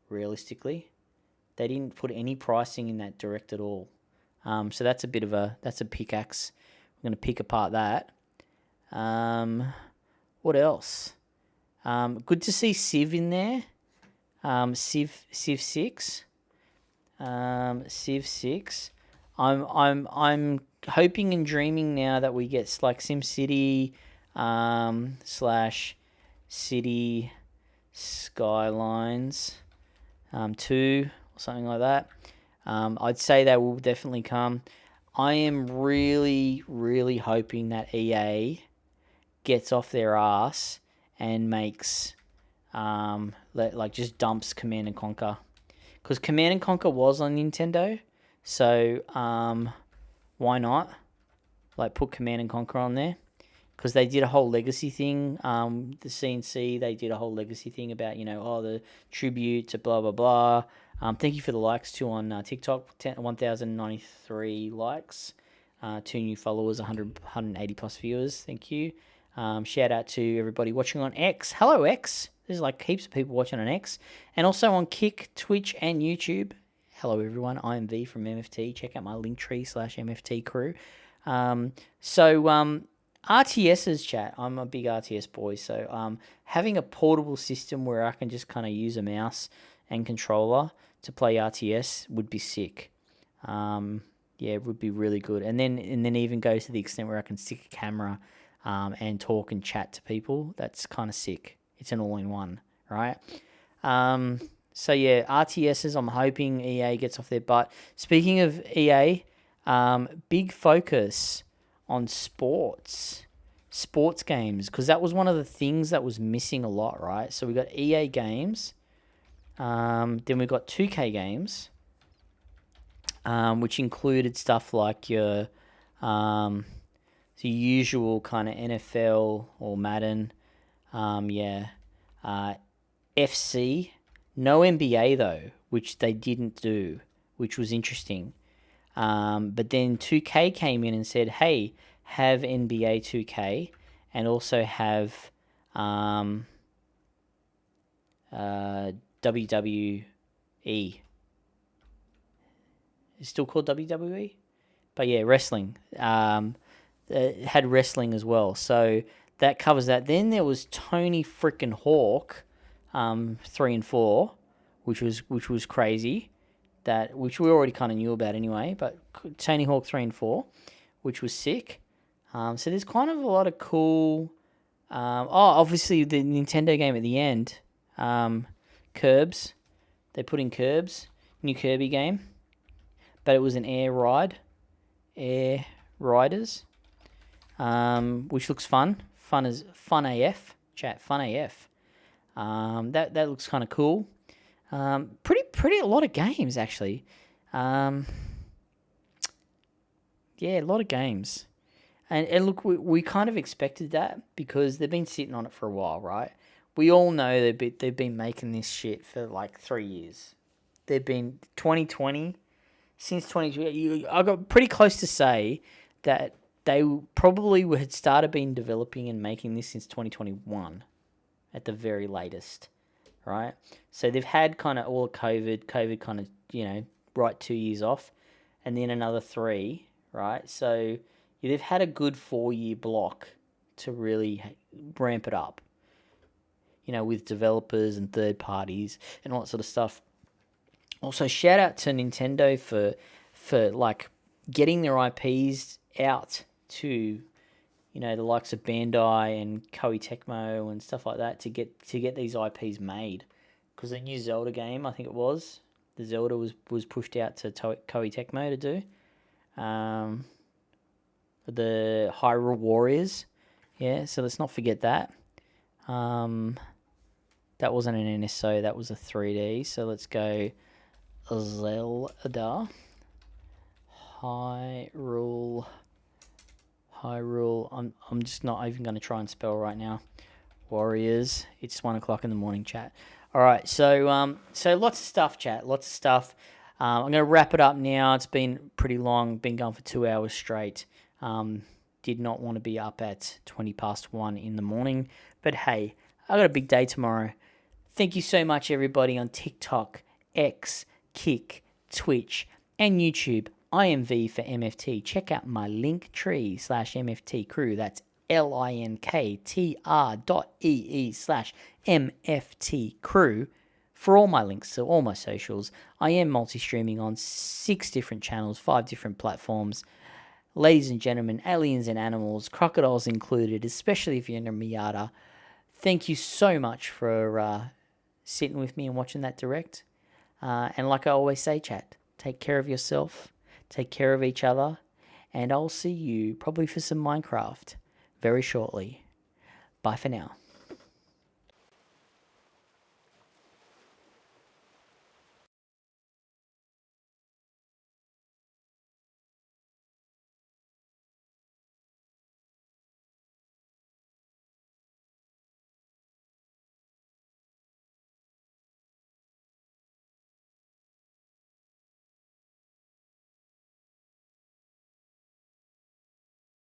realistically. They didn't put any pricing in that direct at all. So that's a pickaxe. I'm going to pick apart that. What else? Good to see Civ in there. Civ 6. Civ 6. I'm hoping and dreaming now that we get like SimCity / City Skylines 2 or something like that. I'd say that will definitely come. I am really, really hoping that EA gets off their ass and makes like just dumps Command and Conquer, because Command and Conquer was on Nintendo, so why not like put Command and Conquer on there? Because they did a whole legacy thing. The CNC, they did a whole legacy thing about, the tribute to blah blah blah. Thank you for the likes too on TikTok. 1,093 likes, 2 new followers, 180 plus viewers. Thank you. Shout out to everybody watching on X. Hello X. There's like heaps of people watching on X, and also on Kick, Twitch, and YouTube. Hello everyone. I am V from MFT. Check out my linktree /MFTcrew. RTS's chat. I'm a big RTS boy, so having a portable system where I can just kind of use a mouse and controller to play RTS would be sick. It would be really good. And then even go to the extent where I can stick a camera and talk and chat to people. That's kind of sick. It's an all-in-one, right? RTSs, I'm hoping EA gets off their butt. Speaking of EA, big focus on sports games, because that was one of the things that was missing a lot, right? So we got EA games, then we got 2K games, which included stuff like your the usual kind of NFL or Madden, FC, no NBA though, which they didn't do, which was interesting. But then 2K came in and said, hey, have NBA 2K and also have WWE. It's still called WWE? But yeah, wrestling. It had wrestling as well. So that covers that. Then there was Tony frickin' Hawk 3 and 4, which was crazy. Which we already kind of knew about anyway, but Tony Hawk 3 and 4, which was sick. So there's kind of a lot of cool... obviously the Nintendo game at the end, Curbs. They put in Curbs, new Kirby game, but it was an Air Riders, which looks fun. Fun AF, chat, fun AF. That looks kind of cool. Pretty a lot of games actually. A lot of games. And look, we kind of expected that because they've been sitting on it for a while, right? We all know they've been making this shit for like 3 years. They've been 2020, since 2020. I got pretty close to say that they probably had started been developing and making this since 2021 at the very latest, right? So they've had kind of all COVID kind of, right 2 years off, and then another 3, right? So they've had a good 4-year block to really ramp it up, with developers and third parties and all that sort of stuff. Also, shout out to Nintendo for like getting their IPs out to, the likes of Bandai and Koei Tecmo and stuff like that to get these IPs made. Because the new Zelda game, I think it was, the Zelda was pushed out to Koei Tecmo to do. The Hyrule Warriors. Yeah, so let's not forget that. That wasn't an NSO, that was a 3D. So let's go Zelda. Hyrule. I'm just not even going to try and spell right now. Warriors. It's 1 o'clock in the morning, chat. All right, so lots of stuff, chat. Lots of stuff. I'm going to wrap it up now. It's been pretty long. Been going for 2 hours straight. Did not want to be up at 20 past 1 in the morning. But hey, I got a big day tomorrow. Thank you so much, everybody, on TikTok, X, Kick, Twitch, and YouTube. IMV for MFT. Check out my linktr.ee/MFTcrew. That's linktr.ee/MFTcrew for all my links to all my socials. I am multi-streaming on 6 different channels, 5 different platforms. Ladies and gentlemen, aliens and animals, crocodiles included, especially if you're in a Miata. Thank you so much for sitting with me and watching that direct. And like I always say, chat, take care of yourself, take care of each other, and I'll see you probably for some Minecraft very shortly. Bye for now.